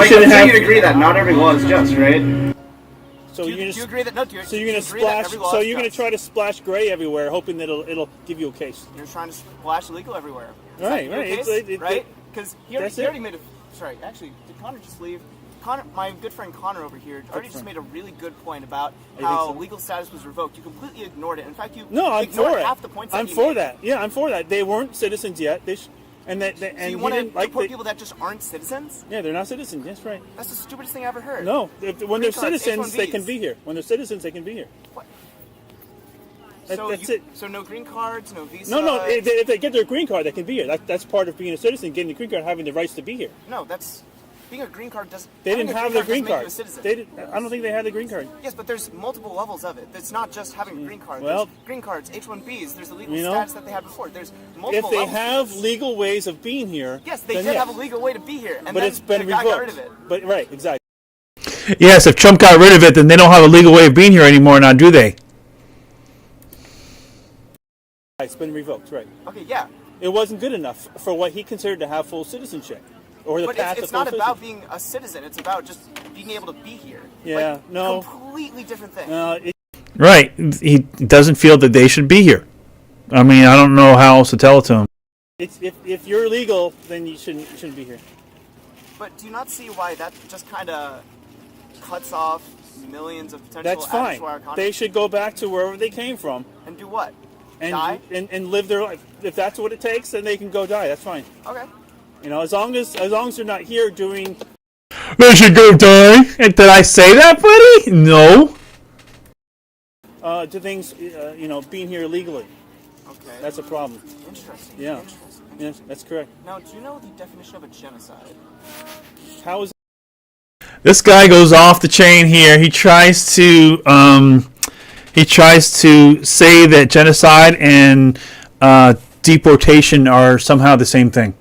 Speaker 9: should agree that not every law is just, right?
Speaker 4: So
Speaker 9: do you agree that
Speaker 4: you're gonna try to splash gray everywhere, hoping that it'll give you a case.
Speaker 9: You're trying to splash illegal everywhere.
Speaker 4: Right.
Speaker 9: Because he already made a. Sorry, actually, did Connor just leave? Connor, my good friend Connor over here, already just made a really good point about how legal status was revoked. You completely ignored it. In fact, you ignored half the points.
Speaker 4: I'm for that. Yeah, I'm for that. They weren't citizens yet. So you want to deport people that just aren't citizens? Yeah, they're not citizens. That's right.
Speaker 9: That's the stupidest thing I ever heard.
Speaker 4: No, when they're citizens, they can be here. When they're citizens, they can be here.
Speaker 9: What?
Speaker 4: That's it.
Speaker 9: So no green cards, no visa.
Speaker 4: No. If they get their green card, they can be here. That's part of being a citizen. Getting a green card, having the rights to be here.
Speaker 9: No, that's. Being a green card doesn't.
Speaker 4: They didn't have the green card. I don't think they had the green card.
Speaker 9: Yes, but there's multiple levels of it. It's not just having a green card. Well, there's green cards, H-1Bs. There's the legal status that they had before. There's multiple.
Speaker 4: If they have legal ways of being here,
Speaker 9: yes, they did have a legal way to be here, and
Speaker 4: but it's been revoked.
Speaker 9: Got rid of it.
Speaker 4: But right, exactly.
Speaker 8: Yes, if Trump got rid of it, then they don't have a legal way of being here anymore, now do they?
Speaker 4: It's been revoked, right?
Speaker 9: Okay, yeah.
Speaker 4: It wasn't good enough for what he considered to have full citizenship, or the
Speaker 9: But
Speaker 4: path
Speaker 9: it's
Speaker 4: to full
Speaker 9: not about
Speaker 4: citizenship.
Speaker 9: being a citizen. It's about just being able to be here.
Speaker 4: Yeah, no.
Speaker 9: Completely different thing.
Speaker 8: Right. He doesn't feel that they should be here. I mean, I don't know how else to tell it to him.
Speaker 4: It's if you're illegal, then you shouldn't be here.
Speaker 9: But do you not see why that just kind of cuts off millions of potential
Speaker 4: That's
Speaker 9: adders
Speaker 4: fine.
Speaker 9: to our economy?
Speaker 4: They should go back to wherever they came from
Speaker 9: And do what?
Speaker 4: and
Speaker 9: Die?
Speaker 4: and live their life. If that's what it takes, then they can go die. That's fine.
Speaker 9: Okay.
Speaker 4: You know, as long as they're not here doing.
Speaker 8: They should go die. Did I say that, buddy? No.
Speaker 4: To things, being here illegally.
Speaker 9: Okay.
Speaker 4: That's a problem.
Speaker 9: Interesting.
Speaker 4: Yeah.
Speaker 9: Interesting.
Speaker 4: Yes, that's correct.
Speaker 9: Now, do you know the definition of a genocide?
Speaker 4: How is
Speaker 8: This guy goes off the chain here. He tries to say that genocide and deportation are somehow the same thing.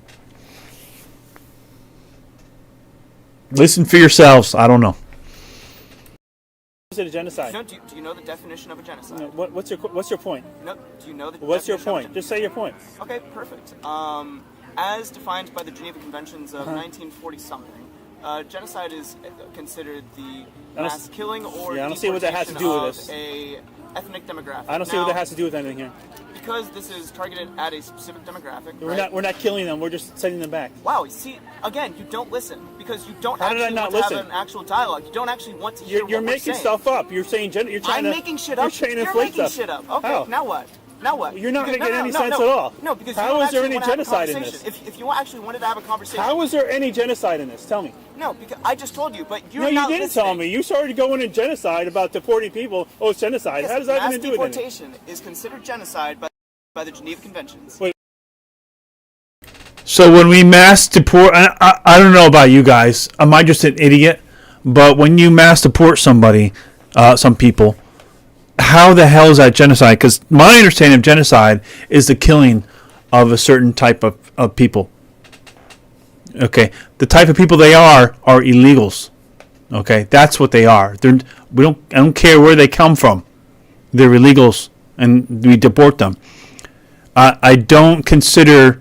Speaker 8: Listen for yourselves. I don't know.
Speaker 4: Is it a genocide?
Speaker 9: Do you know the definition of a genocide?
Speaker 4: No, what's your point?
Speaker 9: No. Do you know the
Speaker 4: What's your
Speaker 9: definition of a
Speaker 4: point? Just say your point.
Speaker 9: Okay, perfect. As defined by the Geneva Conventions of 1940 something, genocide is considered the mass killing or
Speaker 4: I don't see what that has to do with this.
Speaker 9: A ethnic demographic.
Speaker 4: I don't see what that has to do with anything here.
Speaker 9: Because this is targeted at a specific demographic.
Speaker 4: We're not killing them. We're just sending them back.
Speaker 9: Wow. See, again, you don't listen because you don't
Speaker 4: How did I
Speaker 9: actually
Speaker 4: not
Speaker 9: want to
Speaker 4: listen?
Speaker 9: have an actual dialogue. You don't actually want to hear
Speaker 4: You're
Speaker 9: what we're
Speaker 4: making
Speaker 9: saying.
Speaker 4: stuff up. You're saying you're trying
Speaker 9: I'm
Speaker 4: to.
Speaker 9: making shit up.
Speaker 4: You're trying to
Speaker 9: You're
Speaker 4: inflate
Speaker 9: making
Speaker 4: stuff.
Speaker 9: shit up. Okay.
Speaker 4: How?
Speaker 9: Now what? Now what?
Speaker 4: You're not
Speaker 9: Because-
Speaker 4: going to get any sense
Speaker 9: no.
Speaker 4: at all.
Speaker 9: No, because
Speaker 4: how
Speaker 9: you don't
Speaker 4: is there
Speaker 9: actually
Speaker 4: any
Speaker 9: want to have a
Speaker 4: genocide in
Speaker 9: conversation.
Speaker 4: this?
Speaker 9: If you actually wanted to have a conversation.
Speaker 4: How is there any genocide in this? Tell me.
Speaker 9: No, because I just told you, but you're
Speaker 4: No, you
Speaker 9: not
Speaker 4: didn't
Speaker 9: listening.
Speaker 4: tell me. You started going in genocide about deporting people. Oh, it's genocide.
Speaker 9: Yes,
Speaker 4: How does that have
Speaker 9: mass
Speaker 4: to do with anything?
Speaker 9: deportation is considered genocide by the Geneva Conventions.
Speaker 4: Wait.
Speaker 8: So when we mass deport, I don't know about you guys. Am I just an idiot? But when you mass deport somebody, some people, how the hell is that genocide? Because my understanding of genocide is the killing of a certain type of people. Okay, the type of people they are illegals. Okay, that's what they are. I don't care where they come from. They're illegals, and we deport them. I don't consider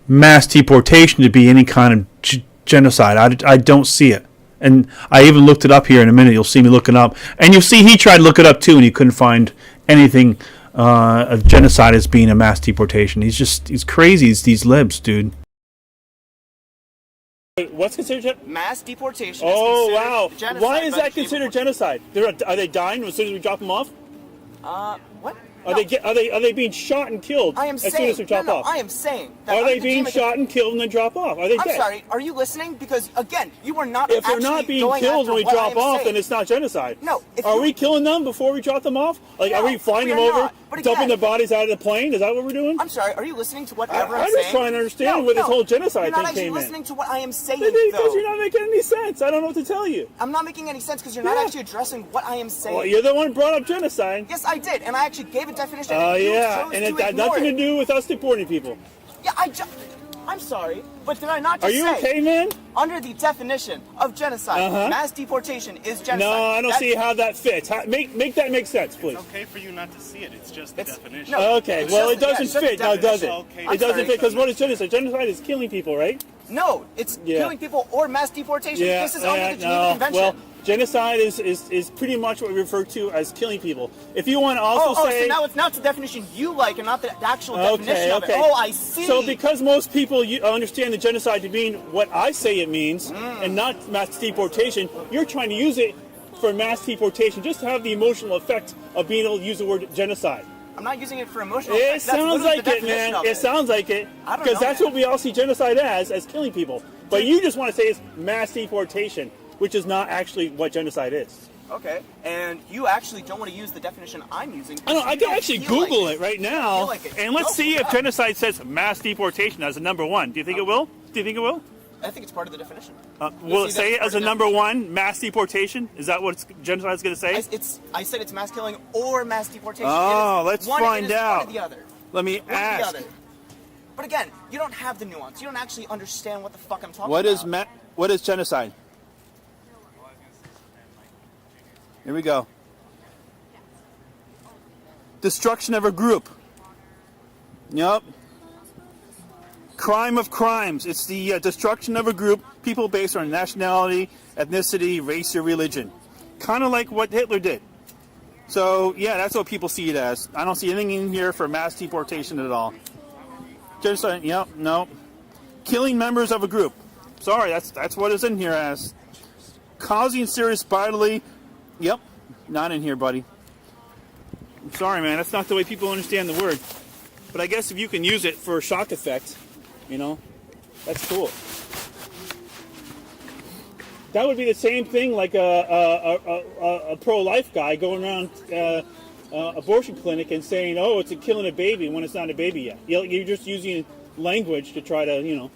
Speaker 8: mass deportation to be any kind of genocide. I don't see it. And I even looked it up here in a minute. You'll see me looking up. And you'll see he tried to look it up too, and he couldn't find anything of genocide as being a mass deportation. He's crazy. He's these libs, dude.
Speaker 4: Wait, what's considered
Speaker 9: Mass deportation
Speaker 4: Oh,
Speaker 9: is
Speaker 4: wow.
Speaker 9: considered genocide.
Speaker 4: Why is
Speaker 9: by the
Speaker 4: that
Speaker 9: Geneva
Speaker 4: considered genocide? Are they dying as soon as we drop them off?
Speaker 9: What?
Speaker 4: Are they being shot and killed
Speaker 9: I am
Speaker 4: as
Speaker 9: saying,
Speaker 4: soon as we drop off?
Speaker 9: I am saying that
Speaker 4: Are they
Speaker 9: under the
Speaker 4: being
Speaker 9: Geneva
Speaker 4: shot and killed and then drop off? Are they
Speaker 9: I'm
Speaker 4: dead?
Speaker 9: sorry, are you listening? Because, again, you are not
Speaker 4: If
Speaker 9: actually
Speaker 4: they're not being
Speaker 9: going
Speaker 4: killed
Speaker 9: after
Speaker 4: when we
Speaker 9: what I
Speaker 4: drop
Speaker 9: am
Speaker 4: off,
Speaker 9: saying.
Speaker 4: then it's not genocide.
Speaker 9: No.
Speaker 4: Are we killing them before we drop them off? Like,
Speaker 9: No,
Speaker 4: are we flying
Speaker 9: we
Speaker 4: them
Speaker 9: are
Speaker 4: over,
Speaker 9: not. But
Speaker 4: dumping
Speaker 9: again-
Speaker 4: the bodies out of the plane? Is that what we're doing?
Speaker 9: I'm sorry, are you listening to whatever
Speaker 4: I'm
Speaker 9: I'm
Speaker 4: just
Speaker 9: saying?
Speaker 4: trying to understand where this whole genocide
Speaker 9: you're not
Speaker 4: thing
Speaker 9: actually
Speaker 4: came in.
Speaker 9: listening to what I am saying,
Speaker 4: Because
Speaker 9: though.
Speaker 4: you're not making any sense. I don't know what to tell you.
Speaker 9: I'm not making any sense because you're not
Speaker 4: Yeah.
Speaker 9: actually addressing what I am saying.
Speaker 4: Well, you're the one who brought up genocide.
Speaker 9: Yes, I did, and I actually gave a definition.
Speaker 4: Oh,
Speaker 9: and you
Speaker 4: yeah.
Speaker 9: chose
Speaker 4: And
Speaker 9: to
Speaker 4: it had
Speaker 9: ignore
Speaker 4: nothing
Speaker 9: it.
Speaker 4: to do with us deporting people.
Speaker 9: Yeah, I'm sorry, but did I not just
Speaker 4: Are you
Speaker 9: say,
Speaker 4: okay, man?
Speaker 9: under the definition of genocide, mass deportation is genocide?
Speaker 4: No, I don't see how that fits. Make that make sense, please.
Speaker 11: It's okay for you not to see it. It's just the definition.
Speaker 9: No,
Speaker 4: Okay,
Speaker 9: it's
Speaker 4: well,
Speaker 9: just
Speaker 4: it
Speaker 9: the- yeah,
Speaker 4: doesn't
Speaker 9: it's just
Speaker 4: fit
Speaker 9: the
Speaker 4: now, does it?
Speaker 9: definition.
Speaker 4: It doesn't fit because what is genocide? Genocide is killing people, right?
Speaker 9: No, it's
Speaker 4: Yeah.
Speaker 9: killing people or mass deportation.
Speaker 4: Yeah,
Speaker 9: This is under the Geneva
Speaker 4: no.
Speaker 9: Convention.
Speaker 4: Well, genocide is pretty much what we refer to as killing people. If you want to also say...
Speaker 9: so now it's the definition you like and not the actual definition of it.
Speaker 4: Okay.
Speaker 9: Oh, I see.
Speaker 4: So because most people understand the genocide to mean what I say it means and not mass deportation, you're trying to use it for mass deportation just to have the emotional effect of being able to use the word genocide.
Speaker 9: I'm not using it for emotional
Speaker 4: It
Speaker 9: effects. That's
Speaker 4: sounds
Speaker 9: literally
Speaker 4: like
Speaker 9: the
Speaker 4: it,
Speaker 9: definition
Speaker 4: man.
Speaker 9: of
Speaker 4: It sounds like it.
Speaker 9: I don't
Speaker 4: Because
Speaker 9: know,
Speaker 4: that's
Speaker 9: man.
Speaker 4: what we all see genocide as killing people. But you just want to say it's mass deportation, which is not actually what genocide is.
Speaker 9: Okay, and you actually don't want to use the definition I'm using.
Speaker 4: I know. I can actually Google it right
Speaker 9: feel
Speaker 4: now,
Speaker 9: like it.
Speaker 4: and let's
Speaker 9: Go
Speaker 4: see
Speaker 9: for
Speaker 4: if
Speaker 9: it.
Speaker 4: genocide says mass deportation as a number one. Do you think it will? Do you think it will?
Speaker 9: I think it's part of the definition.
Speaker 4: Will it
Speaker 9: see,
Speaker 4: say
Speaker 9: that's
Speaker 4: it
Speaker 9: part
Speaker 4: as a
Speaker 9: of the
Speaker 4: number one, mass deportation? Is that what genocide is going to say?
Speaker 9: I said it's mass killing or mass deportation.
Speaker 4: Oh,
Speaker 9: It is
Speaker 4: let's
Speaker 9: one,
Speaker 4: find
Speaker 9: it is
Speaker 4: out.
Speaker 9: One or the other.
Speaker 4: Let me
Speaker 9: One or the
Speaker 4: ask.
Speaker 9: other. But again, you don't have the nuance. You don't actually understand what the fuck I'm talking
Speaker 4: What
Speaker 9: about.
Speaker 4: is what is genocide? Here we go. Destruction of a group. Yep. Crime of crimes. It's the destruction of a group, people based on nationality, ethnicity, race, or religion. Kind of like what Hitler did. So, yeah, that's what people see it as. I don't see anything in here for mass deportation at all. Just, yep, no. Killing members of a group. Sorry, that's what it's in here as. Causing serious bodily. Yep, not in here, buddy. I'm sorry, man. That's not the way people understand the word. But I guess if you can use it for a shock effect, you know, that's cool. That would be the same thing like a pro-life guy going around abortion clinic and saying, "Oh, it's killing a baby," when it's not a baby yet. You're just using language to try to, you know.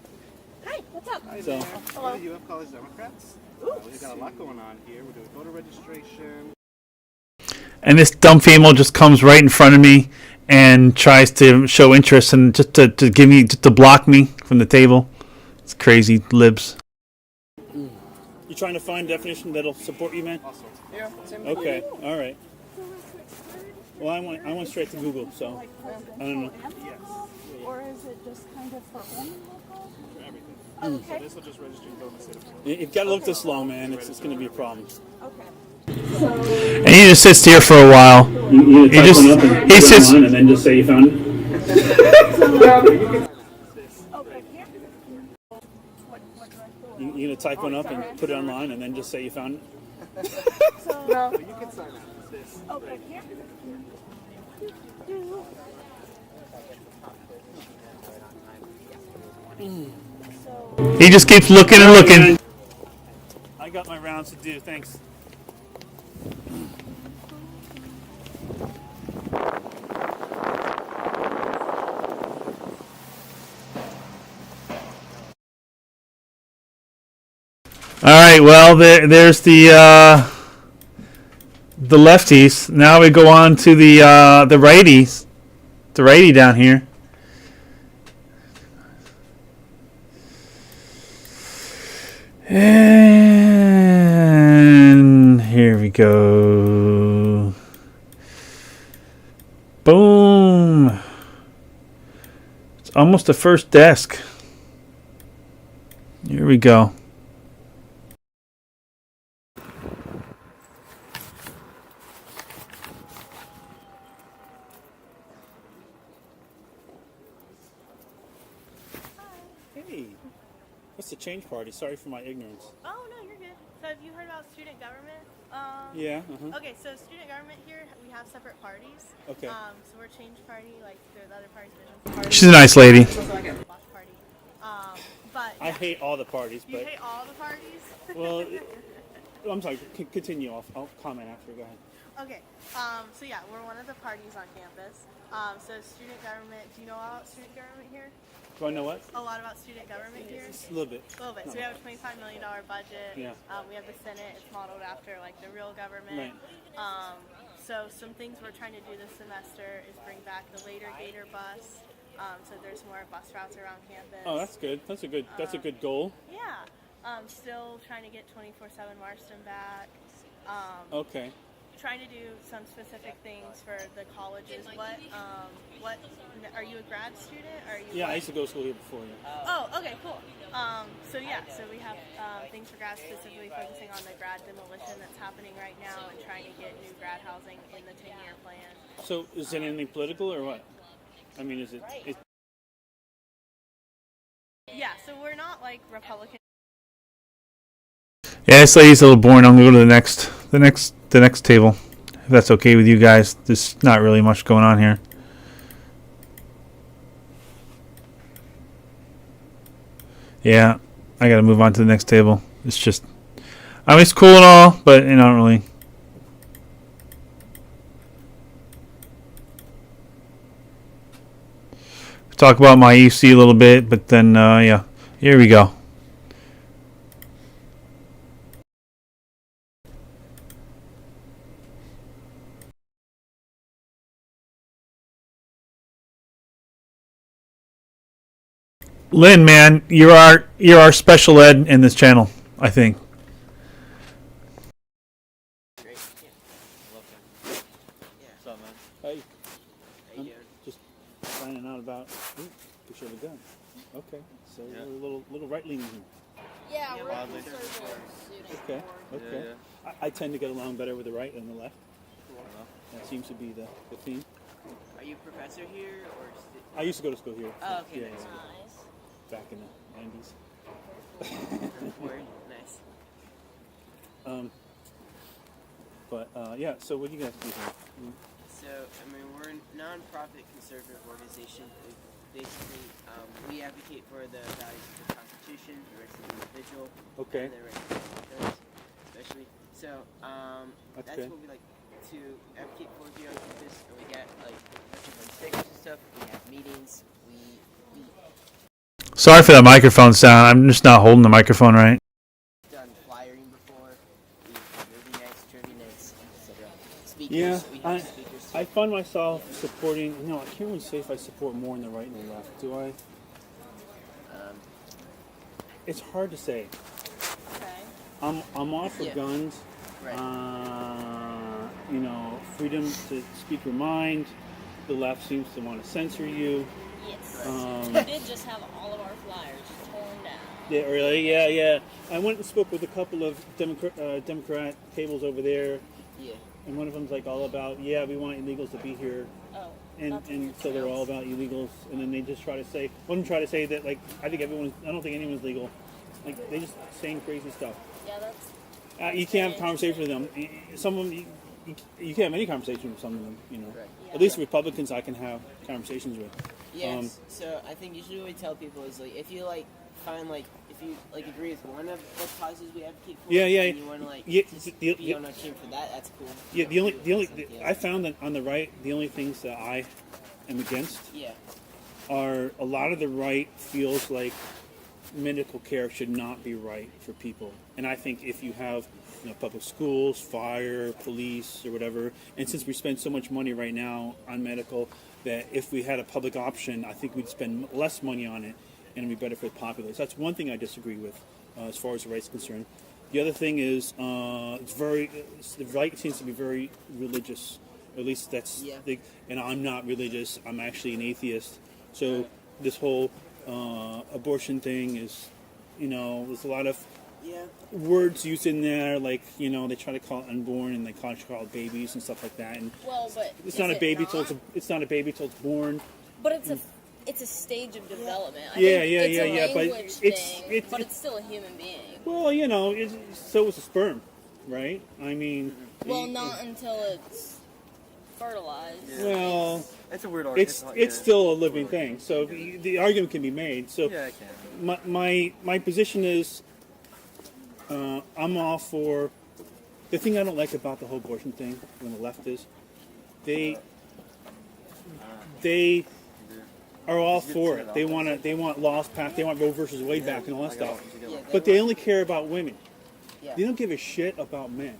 Speaker 6: Hi, what's up?
Speaker 11: Hi
Speaker 4: So.
Speaker 11: there. Hello. You have College Democrats? We've got a lot going on here. We're doing voter registration.
Speaker 8: And this dumb female just comes right in front of me and tries to show interest and just to give me, just to block me from the table. It's crazy, libs.
Speaker 4: You trying to find a definition that'll support you, man?
Speaker 9: Yeah.
Speaker 4: Okay. All right. Well, I went straight to Google, so I don't know.
Speaker 6: Or is it just kind of for women?
Speaker 11: So this will just register you as a citizen.
Speaker 4: You've got to look this long, man. It's going to be a problem.
Speaker 8: And he just sits here for a while. He sits.
Speaker 4: And then just say you found it. You're going to type one up and put it online and then just say you found it?
Speaker 11: No, you can sign up.
Speaker 8: He just keeps looking and looking.
Speaker 4: I got my rounds to do. Thanks.
Speaker 8: All right. Well, there's the lefties. Now we go on to the righties. The righty down here. And here we go. Boom. It's almost the first desk. Here we go.
Speaker 4: Hey, what's the change party? Sorry for my ignorance.
Speaker 12: Oh, no, you're good. So have you heard about student government?
Speaker 4: Yeah.
Speaker 12: Okay, so student government here, we have separate parties.
Speaker 4: Okay.
Speaker 12: So we're change party, like the other parties. Party.
Speaker 8: She's a nice lady.
Speaker 12: Party. But
Speaker 4: I hate all the parties,
Speaker 12: you
Speaker 4: but
Speaker 12: hate all the parties?
Speaker 4: well, I'm sorry. Continue. I'll comment after. Go ahead.
Speaker 12: Okay. So yeah, we're one of the parties on campus. So student government. Do you know all about student government here?
Speaker 4: Do I know what?
Speaker 12: A lot about student government here.
Speaker 4: A little bit.
Speaker 12: A little bit. So we have a $25 million budget.
Speaker 4: Yeah.
Speaker 12: We have the Senate. It's modeled after like the real government.
Speaker 4: Right.
Speaker 12: So some things we're trying to do this semester is bring back the later Gator bus. So there's more bus routes around campus.
Speaker 4: Oh, that's good. That's a good goal.
Speaker 12: Yeah. Still trying to get 24/7 Marston back.
Speaker 4: Okay.
Speaker 12: Trying to do some specific things for the colleges. What are you a grad student? Or are you?
Speaker 4: Yeah, I used to go to school here before. Yeah.
Speaker 12: Oh, okay, cool. So we have things for grads, specifically focusing on the grad demolition that's happening right now and trying to get new grad housing in the 10-year plan.
Speaker 4: So is it anything political or what? I mean, is it?
Speaker 12: Yeah, so we're not like Republican.
Speaker 8: Yeah, this lady's a little boring. I'm gonna go to the next table, if that's okay with you guys. There's not really much going on here. Yeah, I gotta move on to the next table. It's just, I mean, it's cool and all, but you know, not really. Talk about my EC a little bit, but then yeah, here we go. Lynn, man, you're our special ed in this channel, I think.
Speaker 4: not about. Ooh, we should have a gun. Okay, so we're a little right leaning here.
Speaker 6: Yeah, we're conservative students.
Speaker 4: Okay, okay. I tend to get along better with the right than the left. That seems to be the theme.
Speaker 13: Are you a professor here, or?
Speaker 4: I used to go to school here.
Speaker 13: Oh, okay,
Speaker 4: yeah,
Speaker 13: nice.
Speaker 4: Back in the 90s.
Speaker 13: Word, nice.
Speaker 4: Yeah. So what do you guys do here?
Speaker 13: So we're a non-profit conservative organization. Basically, we advocate for the values of the Constitution, the rights of the individual,
Speaker 4: Okay.
Speaker 13: and the rights of the citizens, especially. So that's
Speaker 4: good.
Speaker 13: what we like to advocate for here on campus, and we get like stickers and stuff. We have meetings. We
Speaker 8: Sorry for that microphone sound. I'm just not holding the microphone right.
Speaker 13: done flyering before. We have movie nights, trivia nights, etc. Speakers.
Speaker 4: Yeah,
Speaker 13: We have speakers too.
Speaker 4: I find myself supporting. No, I can't really say if I support more on the right than the left. Do I? It's hard to say.
Speaker 12: Okay.
Speaker 4: I'm all for
Speaker 13: Yeah.
Speaker 4: guns.
Speaker 13: Right.
Speaker 4: Freedom to speak your mind. The left seems to want to censor you.
Speaker 12: Yes.
Speaker 4: Um,
Speaker 12: We did just have all of our flyers torn down.
Speaker 4: Yeah, really? Yeah. I went and spoke with a couple of Democrat tables over there,
Speaker 13: Yeah.
Speaker 4: and one of them's like all about, we want illegals to be here,
Speaker 12: Oh.
Speaker 4: and so they're all about illegals, and then they just try to say, one of them try to say that like I don't think anyone's legal, like they just saying crazy stuff.
Speaker 12: Yeah, that's.
Speaker 4: You can't have a conversation with them. Some of them, you can't have any conversation with some of them.
Speaker 13: Right.
Speaker 4: At least Republicans I can have conversations with.
Speaker 13: Yes. So I think usually what we tell people is like if you find if you agree with one of the causes we advocate for, and you want to be on our team for that, that's cool.
Speaker 4: Yeah, I found that on the right, the only things that I am against are a lot of the right feels like medical care should not be right for people. And I think if you have public schools, fire, police, or whatever, and since we spend so much money right now on medical, that if we had a public option, I think we'd spend less money on it and it'd be better for the populace. That's one thing I disagree with as far as the right's concerned. The other thing is the right seems to be very religious. At least that's and I'm not religious. I'm actually an atheist. So this whole abortion thing is, there's a lot of words used in there, like they try to call it unborn and they call it babies and stuff like that. And
Speaker 12: but
Speaker 4: it's not a baby till it's not a baby till it's born.
Speaker 12: But it's a stage of development. I
Speaker 4: Yeah,
Speaker 12: think
Speaker 4: yeah,
Speaker 12: it's
Speaker 4: yeah,
Speaker 12: a
Speaker 4: yeah, but
Speaker 12: language
Speaker 4: it's-
Speaker 12: but it's still a human being.
Speaker 4: Well, so is a sperm, right? I mean,
Speaker 12: Well, not until it's fertilized.
Speaker 4: well,
Speaker 9: It's a weird
Speaker 4: it's still a living thing. So the argument can be made. So
Speaker 9: Yeah, it can.
Speaker 4: my position is, I'm all for. The thing I don't like about the whole abortion thing, when the left is, they are all for it. They want laws passed. They want Roe versus Wade back and all that stuff. But they only care about women. They don't give a shit about men.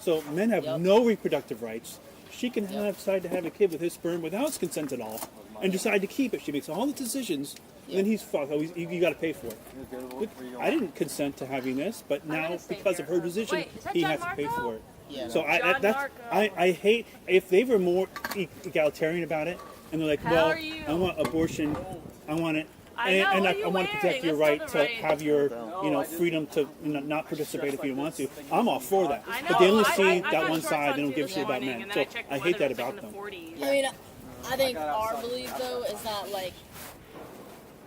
Speaker 4: So men have no reproductive rights. She can decide to have a kid with his sperm without his consent at all, and decide to keep it. She makes all the decisions, and then he's fucked. Oh, you got to pay for it. Look, I didn't consent to having this, but now because of her decision, he has to pay for it. So I hate if they were more egalitarian about it, and they're like, well, I want abortion, I want it. And I want to protect your right to have your, freedom to not participate if you want to. I'm all for that. But they only see that one side. They don't give a shit about men. So I hate that about them.
Speaker 12: I mean, I think our belief though is that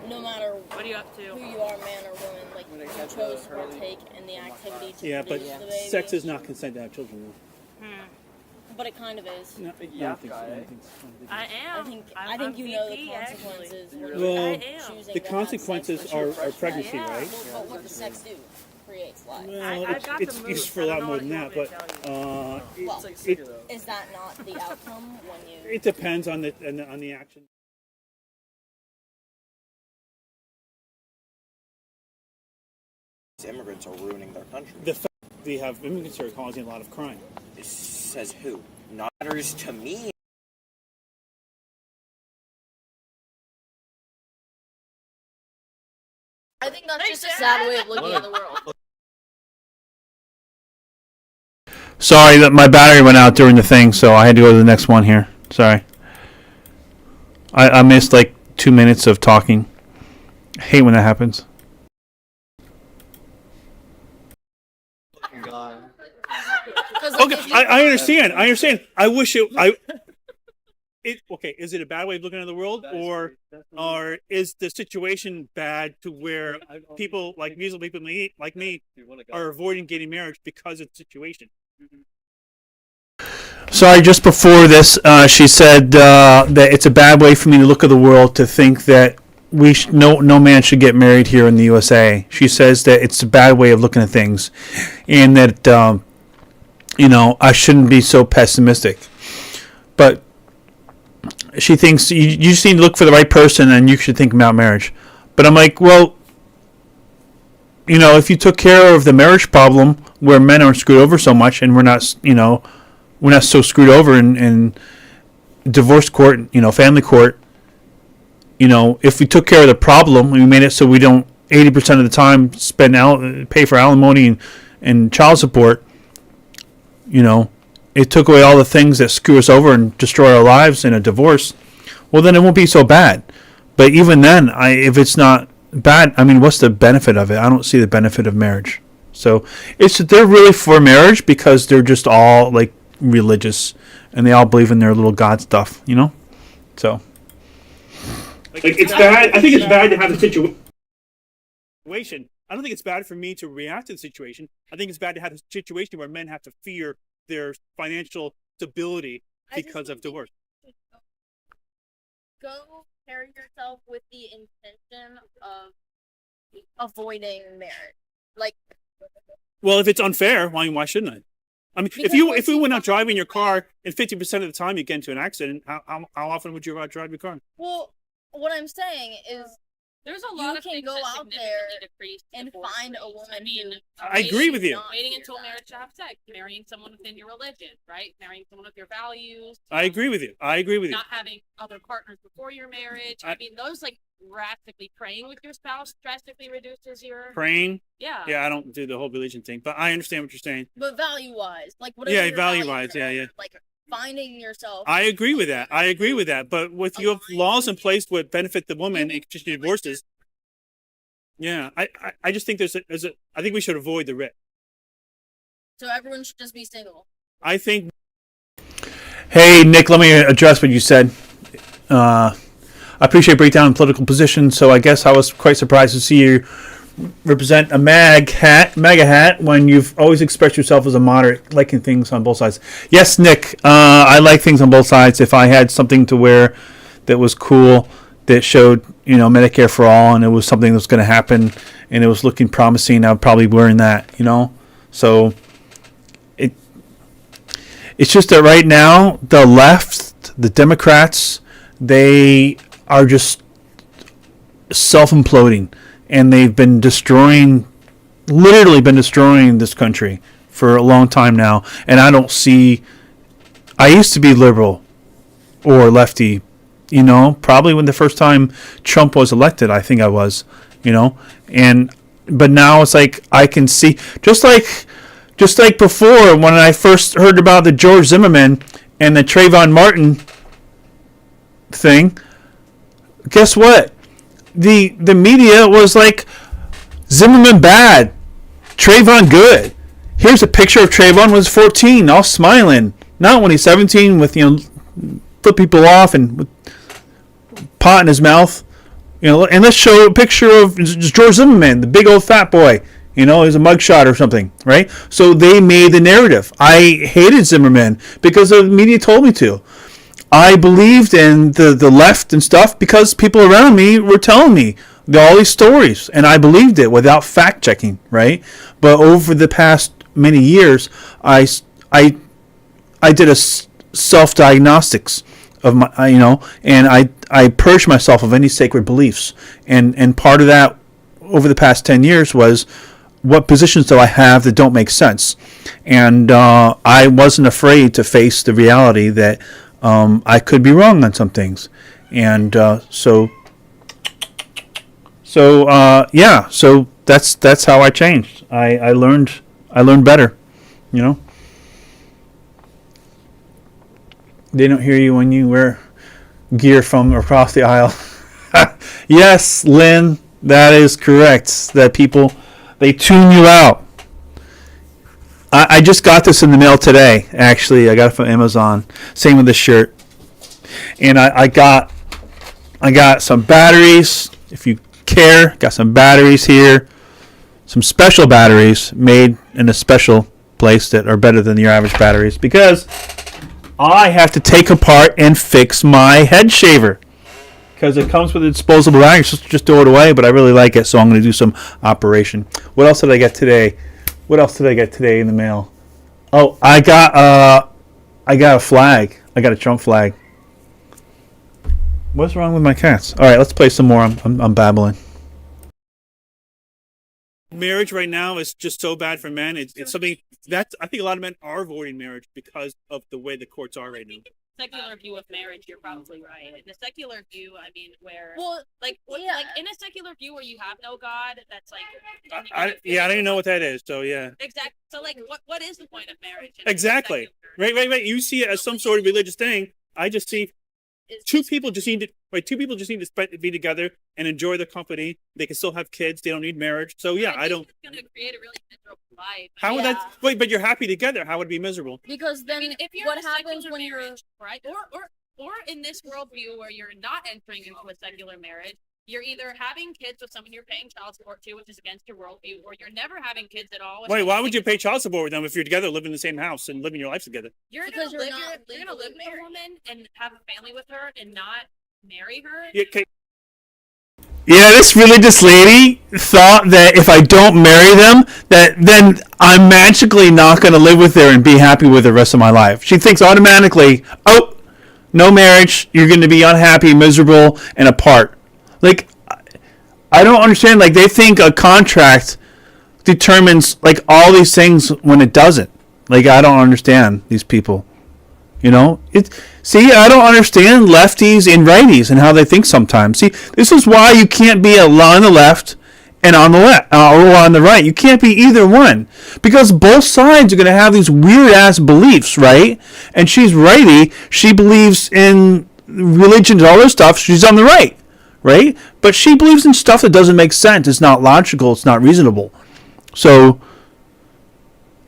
Speaker 12: no matter
Speaker 2: What are you up to?
Speaker 12: who you are, man or woman, you chose to partake in the activity to
Speaker 4: But
Speaker 12: produce the baby.
Speaker 4: sex is not consent to have children.
Speaker 12: But it kind of is.
Speaker 4: No, I don't think so.
Speaker 2: I am.
Speaker 12: I think you know the consequences.
Speaker 4: Well,
Speaker 12: choosing
Speaker 4: the
Speaker 12: to have
Speaker 4: consequences
Speaker 12: sex
Speaker 4: are
Speaker 12: with your
Speaker 4: pregnancy,
Speaker 12: partner.
Speaker 4: right?
Speaker 12: But what does sex do? Creates life.
Speaker 4: Well, it's used for a lot more than that, but
Speaker 12: Well, is that not the outcome when you?
Speaker 4: it depends on the action.
Speaker 5: Immigrants are ruining their country.
Speaker 4: The fact they have immigrants are causing a lot of crime.
Speaker 5: Says who? Not matters to me.
Speaker 12: I think that's just a sad way of looking at the world.
Speaker 8: Sorry that my battery went out during the thing, so I had to go to the next one here. Sorry. I missed 2 minutes of talking. I hate when that happens.
Speaker 4: Okay, I understand. I wish it. Okay, is it a bad way of looking at the world, or is the situation bad to where people like musical people like me are avoiding getting marriage because of the situation?
Speaker 8: Sorry, just before this, she said that it's a bad way for me to look at the world to think that no man should get married here in the USA. She says that it's a bad way of looking at things, and that I shouldn't be so pessimistic. But she thinks you just need to look for the right person, and you should think about marriage. But I'm like, well, if you took care of the marriage problem where men are screwed over so much, and we're not so screwed over in divorce court, family court. If we took care of the problem, we made it so we don't 80% of the time pay for alimony and child support. It took away all the things that screw us over and destroy our lives in a divorce. Well, then it won't be so bad. But even then, if it's not bad, what's the benefit of it? I don't see the benefit of marriage. So they're really for marriage because they're just all like religious and they all believe in their little God stuff, So.
Speaker 4: It's bad. I think it's bad to have a situation. I don't think it's bad for me to react to the situation. I think it's bad to have a situation where men have to fear their financial stability because of divorce.
Speaker 6: Go carry yourself with the intention of avoiding marriage.
Speaker 4: Well, if it's unfair, why shouldn't I? If we went out driving your car and 50% of the time you get into an accident, how often would you drive your car?
Speaker 6: Well, what I'm saying is,
Speaker 14: there's a lot of
Speaker 6: can
Speaker 14: things
Speaker 6: go
Speaker 14: that
Speaker 6: out there
Speaker 14: decrease
Speaker 6: and
Speaker 14: divorce
Speaker 6: find a
Speaker 14: rates.
Speaker 6: woman.
Speaker 4: I agree with you.
Speaker 14: Waiting until marriage to have sex, marrying someone within your religion, right? Marrying someone with your values.
Speaker 4: I agree with you.
Speaker 14: Not having other partners before your marriage. Those drastically praying with your spouse drastically reduces your
Speaker 4: praying.
Speaker 14: Yeah.
Speaker 4: Yeah, I don't do the whole religion thing, but I understand what you're saying.
Speaker 6: But value-wise,
Speaker 4: value-wise, yeah.
Speaker 6: Finding yourself.
Speaker 4: I agree with that. But if you have laws in place that benefit the woman and just divorces, yeah, I just think I think we should avoid the writ.
Speaker 6: So everyone should just be single.
Speaker 4: I think.
Speaker 8: Hey, Nick, let me address what you said. I appreciate breakdown in political positions, so I guess I was quite surprised to see you represent a MAGA hat when you've always expressed yourself as a moderate, liking things on both sides. Yes, Nick, I like things on both sides. If I had something to wear that was cool, that showed Medicare for all, and it was something that was going to happen, and it was looking promising, I would probably be wearing that. So it's just that right now the left, the Democrats, they are just self-imploding. And they've been literally been destroying this country for a long time now. And I used to be liberal or lefty, probably when the first time Trump was elected, I think I was, but now it's like I can see, just like before when I first heard about the George Zimmerman and the Trayvon Martin thing, guess what? The media was like, Zimmerman bad, Trayvon good. Here's a picture of Trayvon when he was 14, all smiling. Not when he's 17 with flip people off and with pot in his mouth. And let's show a picture of George Zimmerman, the big old fat boy. He's a mugshot or something, right? So they made the narrative. I hated Zimmerman because the media told me to. I believed in the left and stuff because people around me were telling me all these stories, and I believed it without fact checking, right? But over the past many years, I did a self diagnostics of my, and I purged myself of any sacred beliefs, and part of that over the past 10 years was, what positions do I have that don't make sense? And I wasn't afraid to face the reality that I could be wrong on some things, and so that's how I changed. I learned better, They don't hear you when you wear gear from across the aisle. Yes, Lynn, that is correct. That people, they tune you out. I just got this in the mail today. Actually, I got it from Amazon. Same with the shirt. And I got some batteries. If you care, got some batteries here. Some special batteries made in a special place that are better than your average batteries because I have to take apart and fix my head shaver. Because it comes with a disposable battery. Just throw it away, but I really like it, so I'm going to do some operation. What else did I get today? What else did I get today in the mail? Oh, I got a flag. I got a Trump flag. What's wrong with my cats? All right, let's play some more. I'm babbling.
Speaker 4: Marriage right now is just so bad for men. It's something that I think a lot of men are avoiding marriage because of the way the courts are right now.
Speaker 14: Secular view of marriage, you're probably right. In the secular view, I mean, where like in a secular view where you have no God, that's like
Speaker 4: I don't even know what that is. So yeah.
Speaker 14: Exactly. So like, what is the point of marriage?
Speaker 4: Exactly. Right. You see it as some sort of religious thing. I just see two people just need to be together and enjoy their company. They can still have kids. They don't need marriage. So yeah, I don't.
Speaker 14: It's going to create a really miserable life.
Speaker 4: How would that? Wait, but you're happy together. How would it be miserable?
Speaker 14: Because then, if you're what happens when you're right, or in this worldview where you're not entering into a secular marriage, you're either having kids with someone you're paying child support to, which is against your worldview, or you're never having kids at all.
Speaker 4: Wait, why would you pay child support with them if you're together, living in the same house, and living your life together?
Speaker 14: You're gonna live with a woman and have a family with her and not marry her.
Speaker 8: Yeah, this religious lady thought that if I don't marry them, that then I'm magically not going to live with her and be happy with the rest of my life. She thinks automatically, oh, no marriage, you're going to be unhappy, miserable, and apart. Like, I don't understand. Like, they think a contract determines, like, all these things when it doesn't. Like, I don't understand these people. You know? See, I don't understand lefties and righties and how they think sometimes. See, this is why you can't be on the left and on the left or on the right. You can't be either one. Because both sides are going to have these weird-ass beliefs, right? And she's righty. She believes in religion and all this stuff. She's on the right. Right? But she believes in stuff that doesn't make sense. It's not logical. It's not reasonable. So,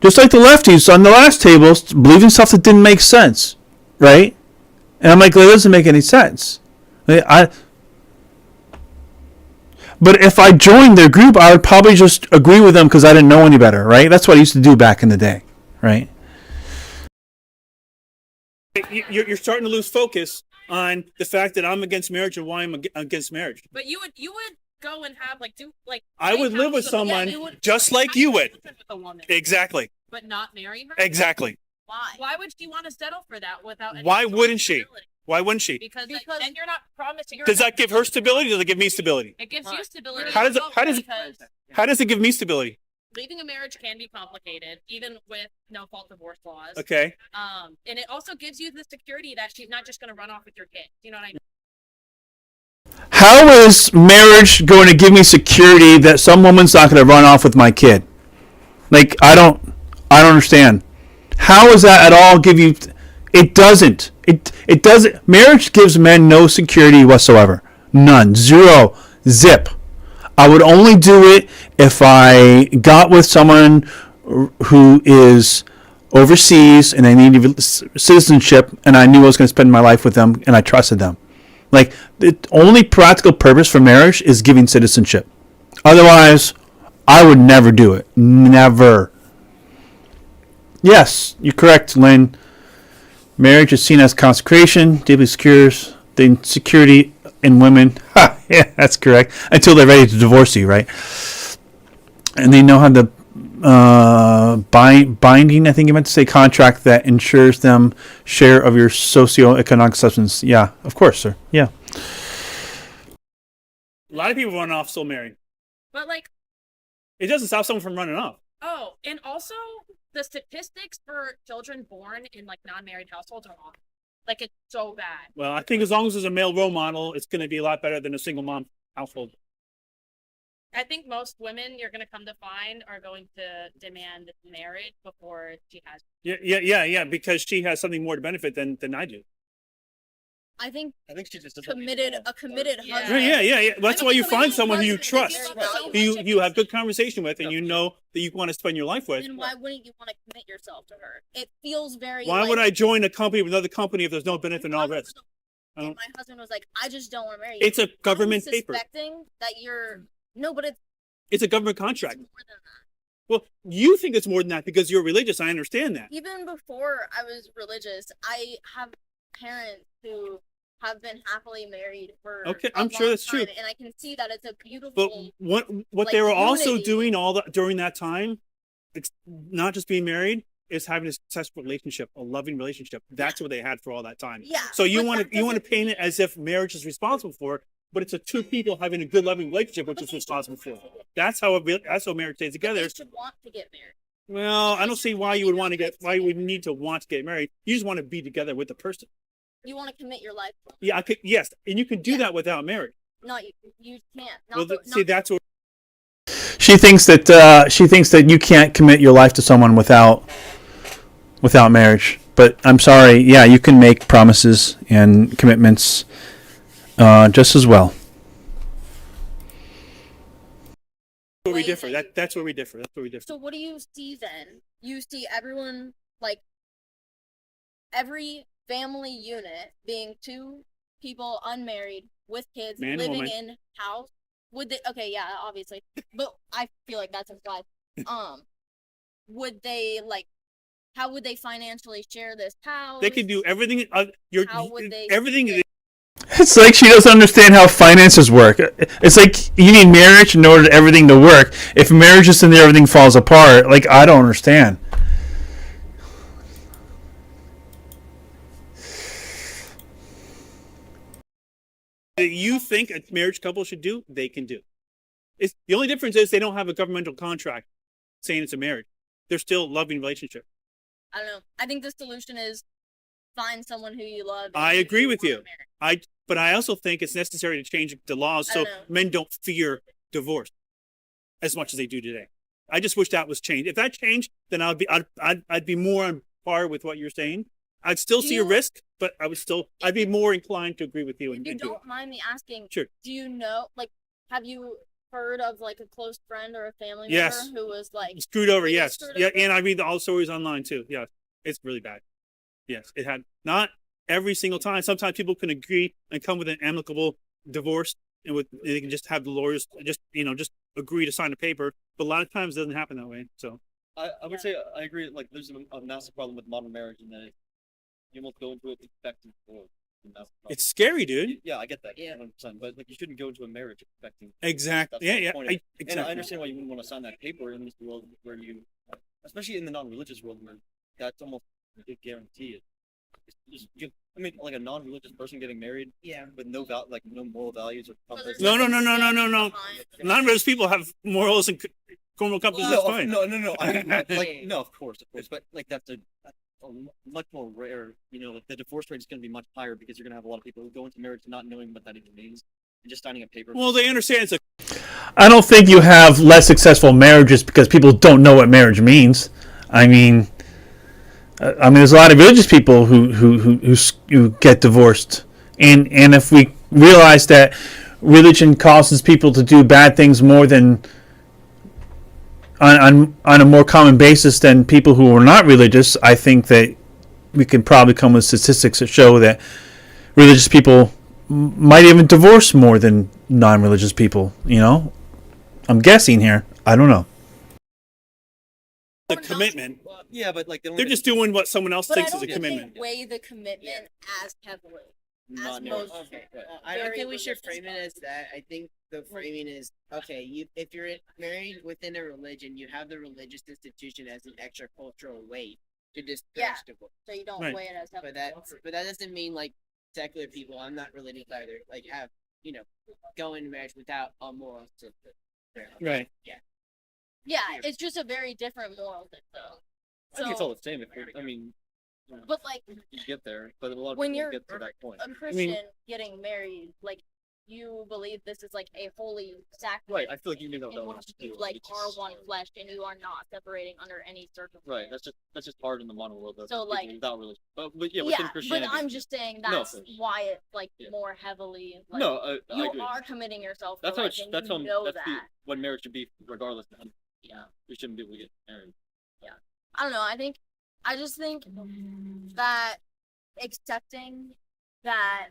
Speaker 8: just like the lefties on the last table believe in stuff that didn't make sense. Right? And I'm like, well, it doesn't make any sense. But if I joined their group, I would probably just agree with them because I didn't know any better. Right? That's what I used to do back in the day. Right?
Speaker 4: You're starting to lose focus on the fact that I'm against marriage and why I'm against marriage.
Speaker 14: But you would go and have
Speaker 4: I would live with someone just like you would.
Speaker 14: With a woman,
Speaker 4: exactly.
Speaker 14: But not marry her.
Speaker 4: Exactly.
Speaker 14: Why? Why would she want to settle for that without? Any
Speaker 4: Why wouldn't she? Why wouldn't she?
Speaker 14: Because then you're not promising her.
Speaker 4: Does that give her stability? Does it give me stability?
Speaker 14: It gives you stability.
Speaker 4: How does it give me stability?
Speaker 14: Leaving a marriage can be complicated, even with no fault divorce laws.
Speaker 4: Okay.
Speaker 14: And it also gives you the security that she's not just going to run off with your kid. You know what I mean?
Speaker 8: How is marriage going to give me security that some woman's not going to run off with my kid? Like, I don't understand. How does that at all give you? It doesn't. It doesn't. Marriage gives men no security whatsoever. None. Zero. Zip. I would only do it if I got with someone who is overseas and I needed citizenship and I knew I was going to spend my life with them and I trusted them. Like, the only practical purpose for marriage is giving citizenship. Otherwise, I would never do it. Never. Yes, you're correct, Lynn. Marriage is seen as consecration, deeply secures the security in women. Ha, yeah, that's correct. Until they're ready to divorce you, right? And they know how the binding, I think you meant to say, contract that ensures them share of your socioeconomic substance. Yeah, of course, sir. Yeah.
Speaker 4: A lot of people run off still married.
Speaker 14: But
Speaker 4: it doesn't stop someone from running off.
Speaker 14: Oh, and also the statistics for children born in non-married households are awful. It's so bad.
Speaker 4: Well, I think as long as there's a male role model, it's going to be a lot better than a single mom household.
Speaker 14: I think most women you're going to come to find are going to demand marriage before she has.
Speaker 4: Yeah, because she has something more to benefit than I do.
Speaker 10: I think
Speaker 11: she just
Speaker 10: committed husband.
Speaker 4: Yeah. That's why you find someone who you trust, who you have good conversation with, and you know that you want to spend your life with.
Speaker 10: Then why wouldn't you want to commit yourself to her? It feels very.
Speaker 4: Why would I join a company with another company if there's no benefit and all risk?
Speaker 10: And my husband was like, "I just don't want to marry you."
Speaker 4: It's a government paper.
Speaker 10: Suspecting that you're but
Speaker 4: it's a government contract. More than that. Well, you think it's more than that because you're religious. I understand that.
Speaker 10: Even before I was religious, I have parents who have been happily married for
Speaker 4: I'm sure that's true,
Speaker 10: and I can see that it's a beautiful.
Speaker 4: But what they were also doing during that time, it's not just being married, is having a successful relationship, a loving relationship. That's what they had for all that time.
Speaker 10: Yeah.
Speaker 4: So you want to paint it as if marriage is responsible for it, but it's a two people having a good loving relationship which is responsible for it. That's how marriage stays together.
Speaker 10: They should want to get married.
Speaker 4: Well, I don't see why you would need to want to get married. You just want to be together with the person.
Speaker 10: You want to commit your life.
Speaker 4: Yeah, yes, and you can do that without marriage.
Speaker 10: No, you can't.
Speaker 4: That's what
Speaker 8: she thinks that you can't commit your life to someone without marriage. But I'm sorry, yeah, you can make promises and commitments just as well.
Speaker 4: where we differ. That's where we differ.
Speaker 10: So what do you see then? You see everyone, like, every family unit being two people unmarried with kids living in house. Would they? Okay, yeah, obviously, but I feel like that's implied. Would they how would they financially share this house?
Speaker 4: They could do everything.
Speaker 10: How would they?
Speaker 4: Everything.
Speaker 8: It's like she doesn't understand how finances work. It's like you need marriage in order for everything to work. If marriage isn't there, everything falls apart. Like, I don't understand.
Speaker 4: That you think a marriage couple should do, they can do. It's the only difference is they don't have a governmental contract saying it's a marriage. They're still a loving relationship.
Speaker 10: I don't know. I think the solution is find someone who you love.
Speaker 4: I agree with you. But I also think it's necessary to change the laws so men don't fear divorce as much as they do today. I just wish that was changed. If that changed, then I'd be more on par with what you're saying. I'd still see a risk, but I'd be more inclined to agree with you.
Speaker 10: If you don't mind me asking,
Speaker 4: sure.
Speaker 10: Do you know, have you heard of a close friend or a family
Speaker 4: member
Speaker 10: who was
Speaker 4: screwed over? Yes,
Speaker 10: screwed
Speaker 4: yeah,
Speaker 10: over?
Speaker 4: and I read all stories online too. Yeah, it's really bad. Yes, it had not every single time. Sometimes people can agree and come with an amicable divorce, and they can just have the lawyers just agree to sign a paper. But a lot of times it doesn't happen that way. So
Speaker 15: I would say I agree. There's a massive problem with modern marriage in that you almost go into it expecting divorce.
Speaker 4: It's scary, dude.
Speaker 15: Yeah, I get that. Yeah, 100%. But you shouldn't go into a marriage expecting.
Speaker 4: Exactly. Yeah. Exactly.
Speaker 15: And I understand why you wouldn't want to sign that paper in this world where especially in the non-religious world, where that's almost a guarantee. A non-religious person getting married, with no moral values or compass.
Speaker 4: No. Non-religious people have morals and moral compasses. That's fine.
Speaker 15: No. No, of course, but that's a much more rare. The divorce rate is going to be much higher because you're going to have a lot of people who go into marriage not knowing what that even means and just signing a paper.
Speaker 4: Well, they understand
Speaker 8: I don't think you have less successful marriages because people don't know what marriage means. I mean, there's a lot of religious people who get divorced, and if we realize that religion causes people to do bad things more than on a more common basis than people who are not religious, I think that we can probably come with statistics that show that religious people might even divorce more than non-religious people. I'm guessing here. I don't know.
Speaker 4: The commitment.
Speaker 15: Yeah, but
Speaker 4: they're just doing what someone else thinks is a commitment.
Speaker 10: Weigh the commitment as heavily.
Speaker 13: I don't think we should frame it as that. I think the framing is if you're married within a religion, you have the religious institution as an extra cultural weight to discourage divorce.
Speaker 10: So you don't weigh it as heavily.
Speaker 13: But that doesn't mean secular people. I'm not religious either. Have go into marriage without a moral system.
Speaker 4: Right.
Speaker 13: Yeah.
Speaker 10: Yeah, it's just a very different moral thing, though.
Speaker 15: I think it's all the same.
Speaker 10: But
Speaker 15: you get there, but a lot of
Speaker 10: when
Speaker 15: people
Speaker 10: you're
Speaker 15: get to that point.
Speaker 10: a Christian getting married,
Speaker 16: you believe this is like a holy sacrament.
Speaker 15: Right. I feel like you know
Speaker 16: in
Speaker 15: that
Speaker 16: which you like are one flesh and you are not separating under any circumstance.
Speaker 15: Right. That's just hard in the modern world.
Speaker 16: So like
Speaker 15: without really, but yeah,
Speaker 16: yeah,
Speaker 15: within
Speaker 16: but
Speaker 15: Christianity.
Speaker 16: I'm just saying
Speaker 15: No,
Speaker 16: that's why it's like more heavily. Like,
Speaker 15: no, I
Speaker 16: you
Speaker 15: agree.
Speaker 16: are committing yourself.
Speaker 15: That's
Speaker 16: to
Speaker 15: how
Speaker 16: life, and
Speaker 15: that's
Speaker 16: you
Speaker 15: how
Speaker 16: know
Speaker 15: that's
Speaker 16: that.
Speaker 15: what marriage should be, regardless.
Speaker 16: Yeah.
Speaker 15: We shouldn't be able to get married.
Speaker 16: Yeah. I don't know. I just think that accepting that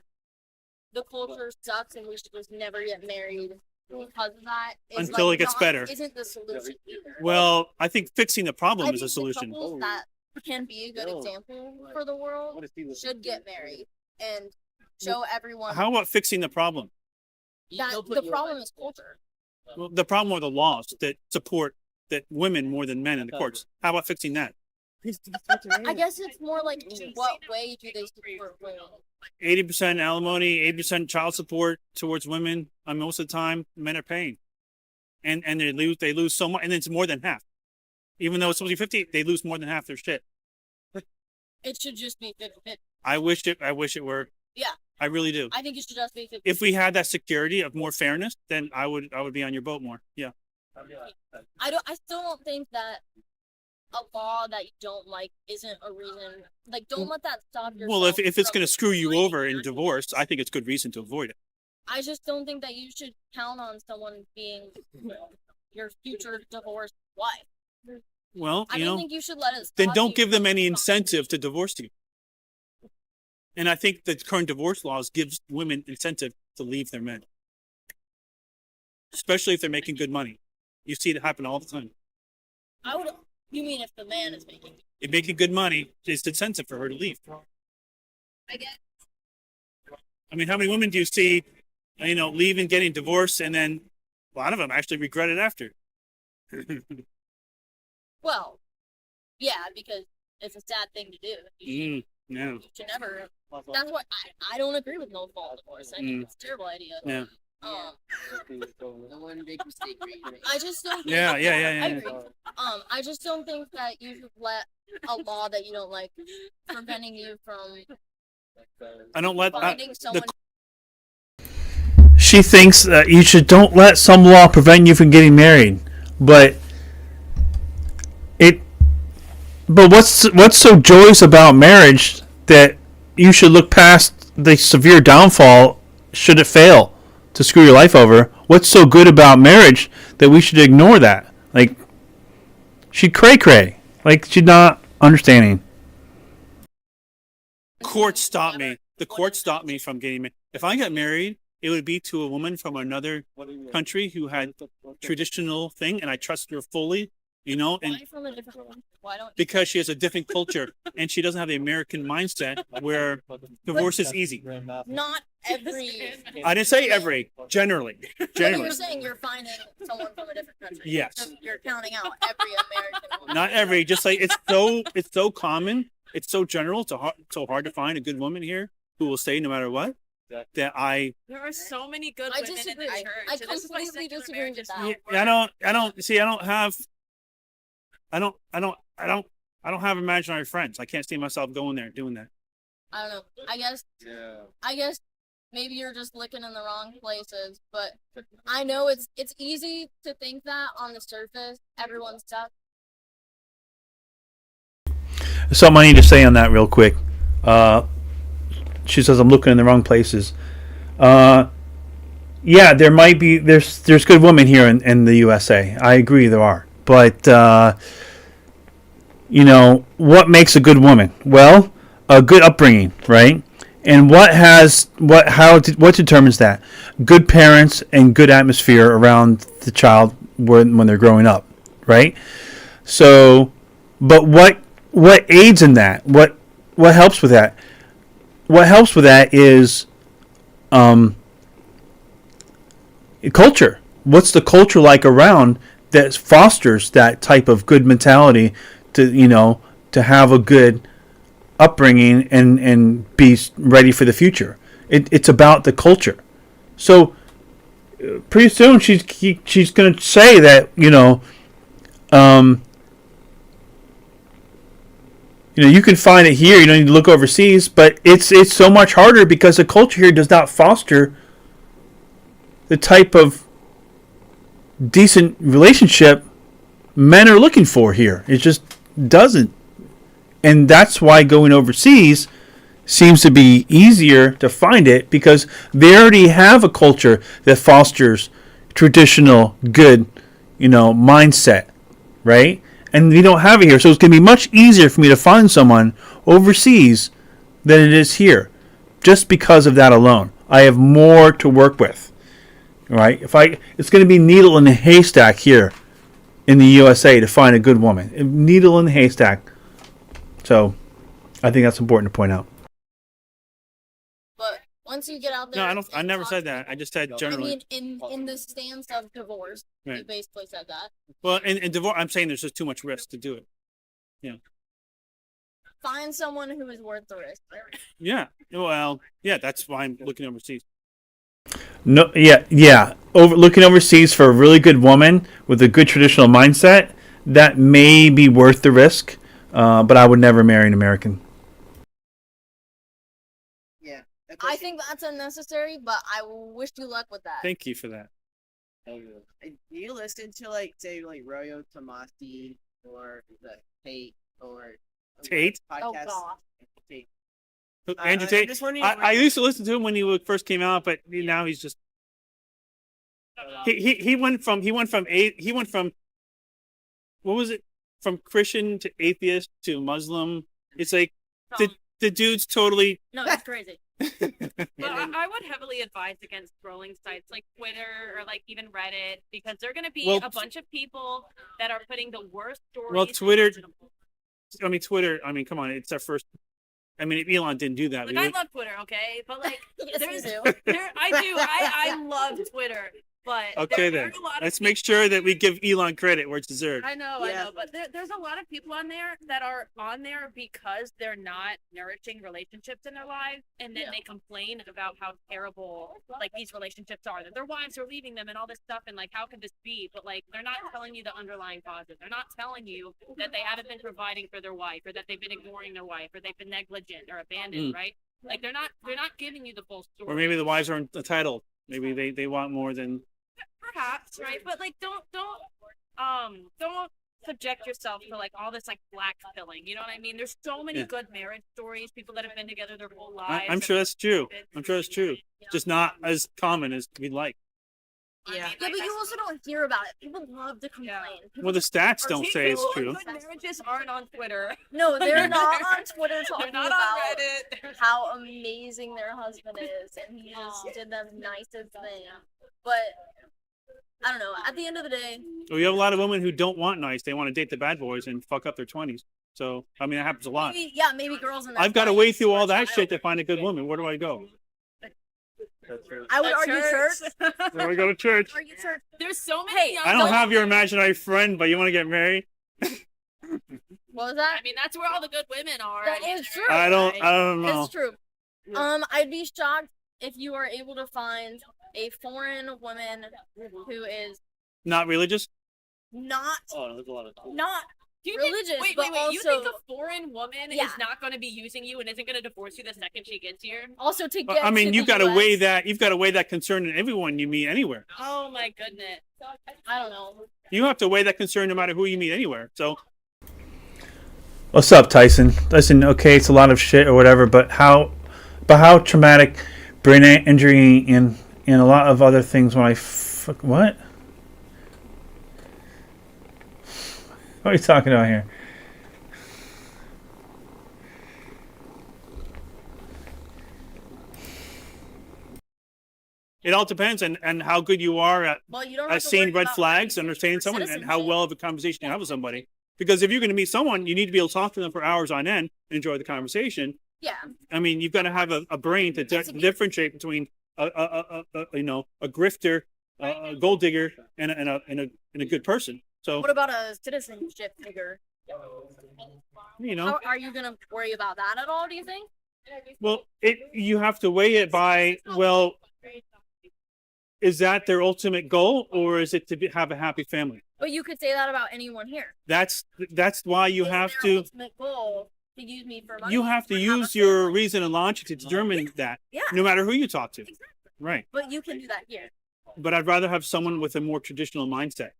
Speaker 16: the culture sucks and we should just never get married because of that is
Speaker 4: Until
Speaker 16: like
Speaker 4: it gets
Speaker 16: not,
Speaker 4: better.
Speaker 16: isn't the solution either.
Speaker 4: Well, I think fixing the problem
Speaker 16: I
Speaker 4: is a
Speaker 16: think
Speaker 4: solution.
Speaker 16: the couples that can be a good example for the world should get married and show everyone
Speaker 4: How about fixing the problem?
Speaker 16: that the problem is culture.
Speaker 4: Well, the problem are the laws that support that women more than men in the courts. How about fixing that?
Speaker 16: I guess it's more like what way do they support women?
Speaker 4: 80% alimony, 80% child support towards women. Most of the time, men are paying, and they lose so much, and it's more than half. Even though it's supposed to be 50, they lose more than half their shit.
Speaker 16: It should just be 50-50.
Speaker 4: I wish it were.
Speaker 16: Yeah.
Speaker 4: I really do.
Speaker 16: I think it should just be 50-50.
Speaker 4: If we had that security of more fairness, then I would be on your boat more. Yeah.
Speaker 16: I still don't think that a law that you don't like isn't a reason. Like, don't let that stop yourself.
Speaker 4: Well, if it's
Speaker 16: from
Speaker 4: going to screw you over in divorce, I think it's good reason to avoid it.
Speaker 16: I just don't think that you should count on someone being your future divorced wife.
Speaker 4: Well,
Speaker 16: I don't think you should let it stop
Speaker 4: then don't
Speaker 16: you
Speaker 4: give them
Speaker 16: from
Speaker 4: any incentive to divorce you. And I think the current divorce laws gives women incentive to leave their men, especially if they're making good money. You see it happen all the time.
Speaker 16: You mean if the man is making?
Speaker 4: If making good money, it's incentive for her to leave.
Speaker 16: I guess.
Speaker 4: I mean, how many women do you see, leaving, getting divorced, and then a lot of them actually regret it after?
Speaker 16: Well, yeah, because it's a sad thing to do. You
Speaker 4: No.
Speaker 16: should never. That's what I don't agree with no fault divorce. I think it's a terrible idea.
Speaker 4: Yeah.
Speaker 13: The one big mistake.
Speaker 16: I just don't. Think
Speaker 4: Yeah.
Speaker 16: I agree. I just don't think that you should let a law that you don't like preventing you from
Speaker 4: I don't let
Speaker 16: finding someone.
Speaker 8: She thinks that you should don't let some law prevent you from getting married, but what's so joyous about marriage that you should look past the severe downfall should it fail to screw your life over? What's so good about marriage that we should ignore that? Like, she cray. Like, she's not understanding.
Speaker 4: Court stopped me. The court stopped me from getting married. If I got married, it would be to a woman from another country who had traditional thing, and I trust her fully, and
Speaker 16: Why from a different one? Why don't?
Speaker 4: because she has a different culture and she doesn't have the American mindset where divorce is easy.
Speaker 16: Not every.
Speaker 4: I didn't say every, generally.
Speaker 16: But
Speaker 4: Generally.
Speaker 16: you're saying you're finding someone from a different country.
Speaker 4: Yes.
Speaker 16: So you're counting out every American woman.
Speaker 4: Not every, just like it's so common, it's so general, so hard to find a good woman here who will stay no matter what. That
Speaker 14: there are so many good women in the church.
Speaker 16: I
Speaker 14: and this is why
Speaker 16: completely
Speaker 14: secular
Speaker 16: disagree
Speaker 14: marriage
Speaker 16: with
Speaker 14: is
Speaker 16: that.
Speaker 4: I don't have imaginary friends. I can't see myself going there doing that.
Speaker 16: I don't know. I guess maybe you're just looking in the wrong places, but I know it's easy to think that on the surface everyone's stuck.
Speaker 8: Something I need to say on that real quick. She says I'm looking in the wrong places. Yeah, there might be there's good women here in the USA. I agree there are, but what makes a good woman? Well, a good upbringing, right? And what determines that? Good parents and good atmosphere around the child when they're growing up, right? So, but what aids in that? What helps with that? What helps with that is culture. What's the culture like around that fosters that type of good mentality to have a good upbringing and be ready for the future? It's about the culture. So pretty soon she's going to say that you can find it here. You don't need to look overseas, but it's so much harder because the culture here does not foster the type of decent relationship men are looking for here. It just doesn't. And that's why going overseas seems to be easier to find it, because they already have a culture that fosters traditional good, mindset, right? And we don't have it here. So it's going to be much easier for me to find someone overseas than it is here, just because of that alone. I have more to work with, right? It's going to be needle in a haystack here in the USA to find a good woman. Needle in the haystack. So I think that's important to point out.
Speaker 16: But once you get out there,
Speaker 4: No, I don't. I never said that. I just said generally.
Speaker 16: I mean, in the stance of divorce, you
Speaker 4: Right.
Speaker 16: basically said that.
Speaker 4: Well, in divorce, I'm saying there's just too much risk to do it. Yeah.
Speaker 16: Find someone who is worth the risk.
Speaker 4: Yeah. Well, yeah. That's why I'm looking overseas.
Speaker 8: No, yeah. Looking overseas for a really good woman with a good traditional mindset, that may be worth the risk. But I would never marry an American.
Speaker 13: Yeah.
Speaker 16: I think that's unnecessary, but I wish you luck with that.
Speaker 4: Thank you for that.
Speaker 13: You listen to say Royo Tomasi or the Tate or
Speaker 4: Tate?
Speaker 13: podcast.
Speaker 16: Oh, God.
Speaker 13: Tate.
Speaker 4: Andrew
Speaker 13: I'm
Speaker 4: Tate.
Speaker 13: just wondering
Speaker 4: I used to listen to him when he first came out, but now he's just. He went from what was it? From Christian to atheist to Muslim. It's like the dude's totally.
Speaker 14: No, it's crazy. But I would heavily advise against scrolling sites like Twitter or like even Reddit, because they're going to be a bunch of people that are putting the worst stories.
Speaker 4: Well, Twitter. Come on, it's our first. Elon didn't do that.
Speaker 14: Like, I love Twitter, okay, but like, I love Twitter. But
Speaker 4: okay, then let's make sure that we give Elon credit where it's deserved.
Speaker 14: I know, but there's a lot of people on there that are on there because they're not nourishing relationships in their lives, and then they complain about how terrible like these relationships are, that their wives are leaving them and all this stuff, and like how could this be? But like they're not telling you the underlying causes. They're not telling you that they haven't been providing for their wife, or that they've been ignoring their wife, or they've been negligent or abandoned, right? Like they're not giving you the full story.
Speaker 4: Or maybe the wives aren't entitled. Maybe they want more than.
Speaker 14: Perhaps, right? But like, don't subject yourself to like all this like black filling. You know what I mean? There's so many good marriage stories, people that have been together their whole lives.
Speaker 4: I'm sure that's true. Just not as common as we'd like.
Speaker 16: Yeah, but you also don't hear about it. People love to complain.
Speaker 4: Well, the stats don't say it's true.
Speaker 14: Good marriages aren't on Twitter.
Speaker 16: No, they're not on Twitter talking
Speaker 14: not
Speaker 16: about
Speaker 14: on Reddit.
Speaker 16: how amazing their husband is, and he just did the nicest thing. But I don't know. At the end of the day,
Speaker 4: Well, you have a lot of women who don't want nice. They want to date the bad boys and fuck up their 20s. So, that happens a lot.
Speaker 16: maybe girls in their
Speaker 4: I've got to wade through all that shit to find a good woman. Where do I go?
Speaker 16: I would argue church.
Speaker 4: Where do I go to church?
Speaker 16: Argue church.
Speaker 14: There's so many.
Speaker 4: I don't have your imaginary friend, but you want to get married?
Speaker 16: What was that?
Speaker 14: I mean, that's where all the good women are.
Speaker 16: That is true.
Speaker 4: I don't know.
Speaker 16: It's true. I'd be shocked if you were able to find a foreign woman who is
Speaker 4: Not religious?
Speaker 16: not
Speaker 4: Oh, there's a lot of.
Speaker 16: religious,
Speaker 14: Wait,
Speaker 16: but also
Speaker 14: you think a foreign woman is not going to be using you and isn't going to divorce you the second she gets here?
Speaker 16: also to get.
Speaker 4: You've got to weigh that. You've got to weigh that concern in everyone you meet anywhere.
Speaker 14: Oh my goodness.
Speaker 16: I don't know.
Speaker 4: You have to weigh that concern no matter who you meet anywhere. So.
Speaker 8: What's up, Tyson? Listen, okay, it's a lot of shit or whatever, but how traumatic brain injury and a lot of other things when what? What are you talking about here?
Speaker 4: It all depends on how good you are at seeing red flags, understanding someone, and how well of a conversation you have with somebody. Because if you're going to meet someone, you need to be able to talk to them for hours on end and enjoy the conversation.
Speaker 16: Yeah.
Speaker 4: I mean, you've got to have a brain to differentiate between a grifter, a gold digger, and a good person. So
Speaker 16: What about a citizenship figure?
Speaker 4: You know,
Speaker 16: Are you gonna worry about that at all? Do you think?
Speaker 4: well, you have to weigh it by, well, is that their ultimate goal, or is it to have a happy family?
Speaker 16: But you could say that about anyone here.
Speaker 4: That's why you have
Speaker 16: Their
Speaker 4: to.
Speaker 16: ultimate goal to use me for money.
Speaker 4: You have to use your reason and logic to determine that,
Speaker 16: Yeah.
Speaker 4: no matter who you talk to. Right.
Speaker 16: But you can do that here.
Speaker 4: but I'd rather have someone with a more traditional mindset.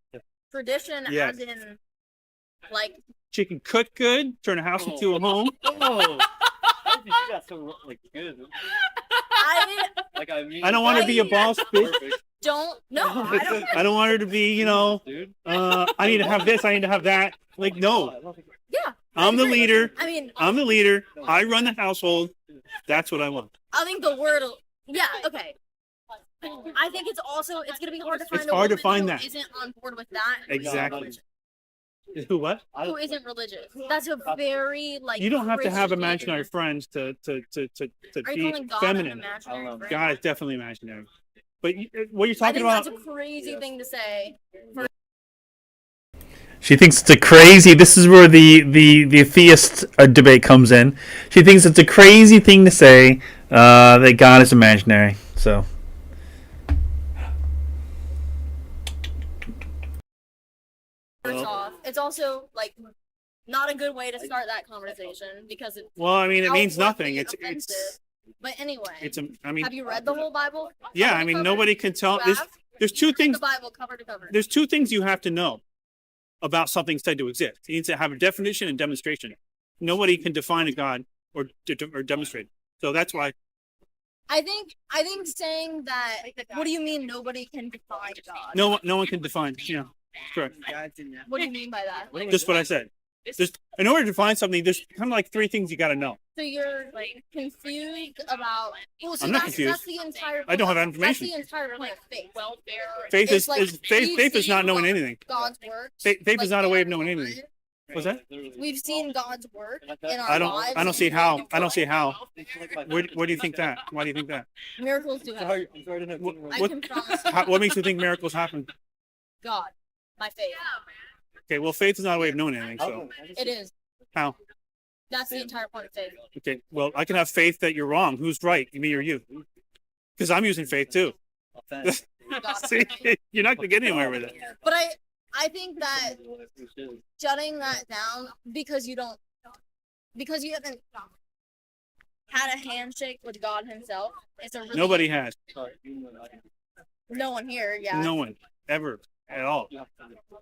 Speaker 16: Tradition,
Speaker 4: Yeah.
Speaker 16: as in, like,
Speaker 4: She can cook good, turn a house into a home.
Speaker 15: Oh, you got some like good. Like
Speaker 4: I don't want her to be a boss bitch.
Speaker 16: Don't no.
Speaker 4: I don't want her to be, you know, I need to have this, I need to have that. Like, no.
Speaker 16: Yeah.
Speaker 4: I'm the leader.
Speaker 16: I mean,
Speaker 4: I'm the leader. I run the household. That's what I want.
Speaker 16: I think the word. Yeah. Okay. I think it's gonna be hard to find.
Speaker 4: It's hard to
Speaker 16: woman
Speaker 4: find
Speaker 16: who
Speaker 4: that.
Speaker 16: isn't on board with that.
Speaker 4: Exactly. Who what?
Speaker 16: Who isn't religious? That's a very like.
Speaker 4: You don't have to have
Speaker 16: Christian-
Speaker 4: imaginary friends to
Speaker 16: Are you
Speaker 4: be
Speaker 16: calling God
Speaker 4: feminine.
Speaker 16: an imaginary friend?
Speaker 4: God is definitely imaginary. But what you're
Speaker 16: I
Speaker 4: talking
Speaker 16: think
Speaker 4: about?
Speaker 16: that's a crazy thing to say.
Speaker 8: She thinks it's a crazy. This is where the theist debate comes in. She thinks it's a crazy thing to say that God is imaginary. So.
Speaker 16: First off, it's also like not a good way to start that conversation because it's.
Speaker 4: Well, I mean, it means nothing.
Speaker 16: outwardly
Speaker 4: It's
Speaker 16: offensive. But anyway,
Speaker 4: I mean,
Speaker 16: have you read the whole Bible?
Speaker 4: yeah.
Speaker 16: Cover
Speaker 4: I
Speaker 16: to
Speaker 4: mean,
Speaker 16: cover?
Speaker 4: nobody can tell.
Speaker 16: You have?
Speaker 4: There's two
Speaker 16: Read
Speaker 4: things.
Speaker 16: The Bible cover to cover.
Speaker 4: There's two things you have to know about something said to exist. You need to have a definition and demonstration. Nobody can define a God or demonstrate. So that's why.
Speaker 16: I think saying that. What do you mean nobody can define God?
Speaker 4: No one can define. Yeah, correct.
Speaker 16: What do you mean by that?
Speaker 4: Just what I said. In order to define something, there's kind of like three things you got to know.
Speaker 16: So you're like confused about. Well, so
Speaker 4: I'm not
Speaker 16: that's
Speaker 4: confused.
Speaker 16: the entire.
Speaker 4: I don't have that
Speaker 16: That's
Speaker 4: information.
Speaker 16: the entire point of faith.
Speaker 4: Faith
Speaker 16: It's
Speaker 4: is faith is not knowing anything.
Speaker 16: God's work.
Speaker 4: Faith is not a way of knowing anything. What's that?
Speaker 16: We've seen God's work in our
Speaker 4: I
Speaker 16: lives.
Speaker 4: don't see how. I don't see how. Where do you think that? Why do you think that?
Speaker 16: Miracles do happen. I can promise.
Speaker 4: What makes you think miracles happen?
Speaker 16: God, my faith.
Speaker 4: Okay, well, faith is not a way of knowing anything. So
Speaker 16: It is.
Speaker 4: how?
Speaker 16: That's the entire point of faith.
Speaker 4: Okay, well, I can have faith that you're wrong. Who's right, me or you? Because I'm using faith too. See, you're not gonna get anywhere with it.
Speaker 16: But I think that shutting that down because you haven't had a handshake with God Himself is a really,
Speaker 4: Nobody has.
Speaker 16: no one here, yeah.
Speaker 4: No one ever at all.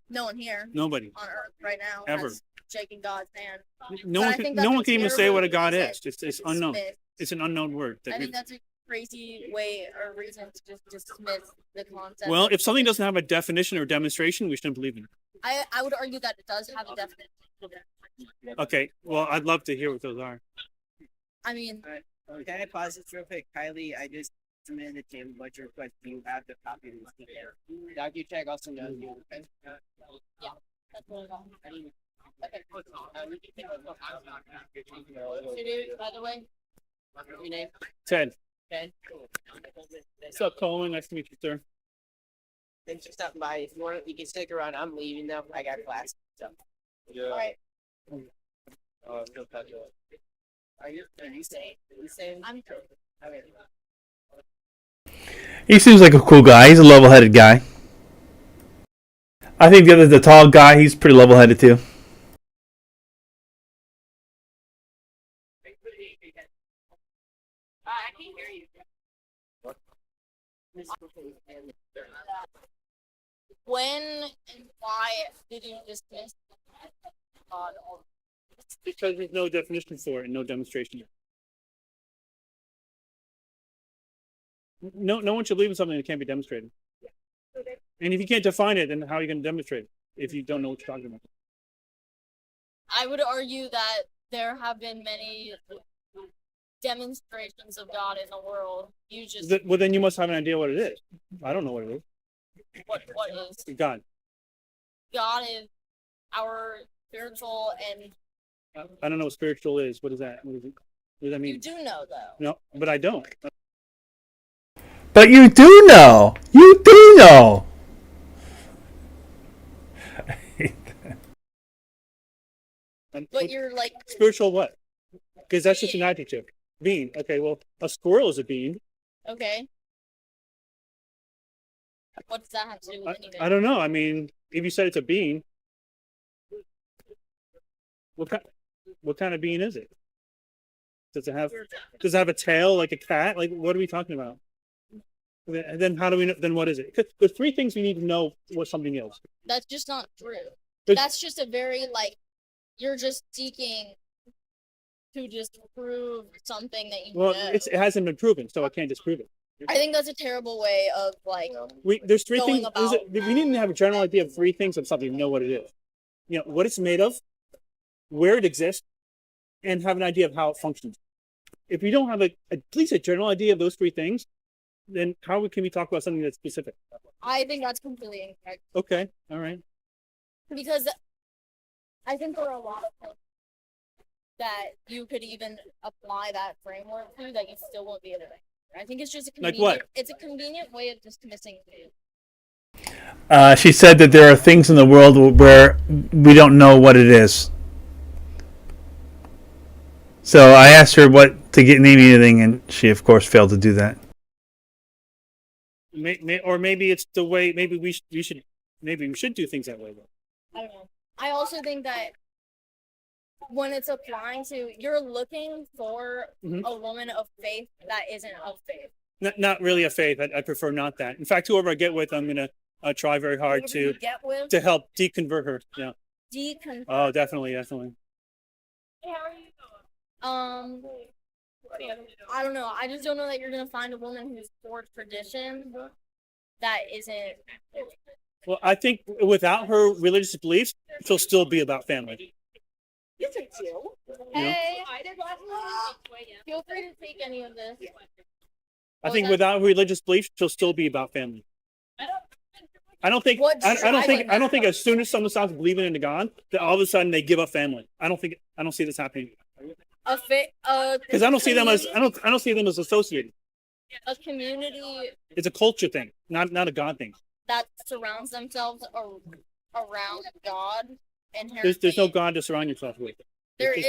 Speaker 16: No one here.
Speaker 4: Nobody.
Speaker 16: On earth right now
Speaker 4: Ever.
Speaker 16: has shaking God's hand.
Speaker 4: No
Speaker 16: But I
Speaker 4: one.
Speaker 16: think
Speaker 4: No
Speaker 16: that's
Speaker 4: one
Speaker 16: a
Speaker 4: can even say
Speaker 16: terrible
Speaker 4: what a God
Speaker 16: thing
Speaker 4: is.
Speaker 16: to
Speaker 4: It's unknown.
Speaker 16: dismiss.
Speaker 4: It's an unknown word.
Speaker 16: I think that's a crazy way or reason to just dismiss the concept.
Speaker 4: Well, if something doesn't have a definition or demonstration, we shouldn't believe in it.
Speaker 16: I would argue that it does have a definition.
Speaker 4: Okay. Well, I'd love to hear what those are.
Speaker 16: I mean,
Speaker 13: can I pause this real quick? Kylie, I just submitted the table budget request. Do you have the copy of this? DocuCheck also knows you.
Speaker 16: yeah, that's what I got. Okay. By the way, your name?
Speaker 4: Ted.
Speaker 16: Ted.
Speaker 4: What's up, Coleman? Nice to meet you, sir.
Speaker 13: Thanks for stopping by. If you want, you can stick around. I'm leaving though. I got class. So.
Speaker 15: Yeah.
Speaker 16: All right.
Speaker 13: Are you saying? Are you saying?
Speaker 16: I'm sure.
Speaker 13: Okay.
Speaker 8: He seems like a cool guy. He's a level-headed guy. I think the tall guy, he's pretty level-headed too.
Speaker 14: I can't hear you.
Speaker 16: When and why did you dismiss God?
Speaker 4: Because there's no definition for it and no demonstration. No one should believe in something that can't be demonstrated. And if you can't define it, then how are you going to demonstrate it if you don't know what you're talking about?
Speaker 16: I would argue that there have been many demonstrations of God in the world. You just
Speaker 4: Well, then you must have an idea what it is. I don't know what it is.
Speaker 16: what is
Speaker 4: God.
Speaker 16: God is our spiritual and
Speaker 4: I don't know what spiritual is. What is that? What does that mean?
Speaker 16: you do know though.
Speaker 4: No, but I don't.
Speaker 8: But you do know. You do know.
Speaker 16: But you're like
Speaker 4: Spiritual what? Because that's just an adjective. Being. Okay, well, a squirrel is a being.
Speaker 16: okay. What does that have to do with anything?
Speaker 4: I don't know. I mean, if you said it's a being, what kind of being is it? Does it have a tail like a cat? Like, what are we talking about? Then how do we know? Then what is it? There's three things we need to know what something is.
Speaker 16: That's just not true.
Speaker 4: There's-
Speaker 16: That's just a very you're just seeking to just prove something that you
Speaker 4: Well,
Speaker 16: know.
Speaker 4: it hasn't been proven, so I can't disprove it.
Speaker 16: I think that's a terrible way of
Speaker 4: There's three
Speaker 16: going
Speaker 4: things.
Speaker 16: about.
Speaker 4: We need to have a general idea of three things of something to know what it is. What it's made of, where it exists, and have an idea of how it functions. If we don't have at least a general idea of those three things, then how can we talk about something that's specific?
Speaker 16: I think that's completely incorrect.
Speaker 4: Okay, all right.
Speaker 16: Because I think there are a lot of things that you could even apply that framework to that you still won't be able to. I think it's just a
Speaker 4: Like
Speaker 16: convenient.
Speaker 4: what?
Speaker 16: It's a convenient way of dismissing it.
Speaker 8: She said that there are things in the world where we don't know what it is. So I asked her name anything, and she, of course, failed to do that.
Speaker 4: Or maybe it's the way. Maybe we should do things that way. Though.
Speaker 16: I don't know. I also think that when it's applying to, you're looking for a woman of faith that isn't of faith.
Speaker 4: Not really a faith. I prefer not that. In fact, whoever I get with, I'm gonna try very hard to help deconvert her. Yeah.
Speaker 16: Deconvert.
Speaker 4: Oh, definitely.
Speaker 16: Hey, how are you I don't know. I just don't know that you're gonna find a woman who's for tradition that isn't.
Speaker 4: Well, I think without her religious beliefs, she'll still be about family.
Speaker 16: Yes, I do. Hey, feel free to take any of this.
Speaker 4: I think without religious beliefs, she'll still be about family. I don't think as soon as someone stops believing in God, that all of a sudden they give up family. I don't see this happening. Because I don't see them as associated.
Speaker 16: A community.
Speaker 4: It's a culture thing, not a God thing.
Speaker 16: That surrounds themselves around God.
Speaker 4: There's no God to surround yourself with.
Speaker 16: There is.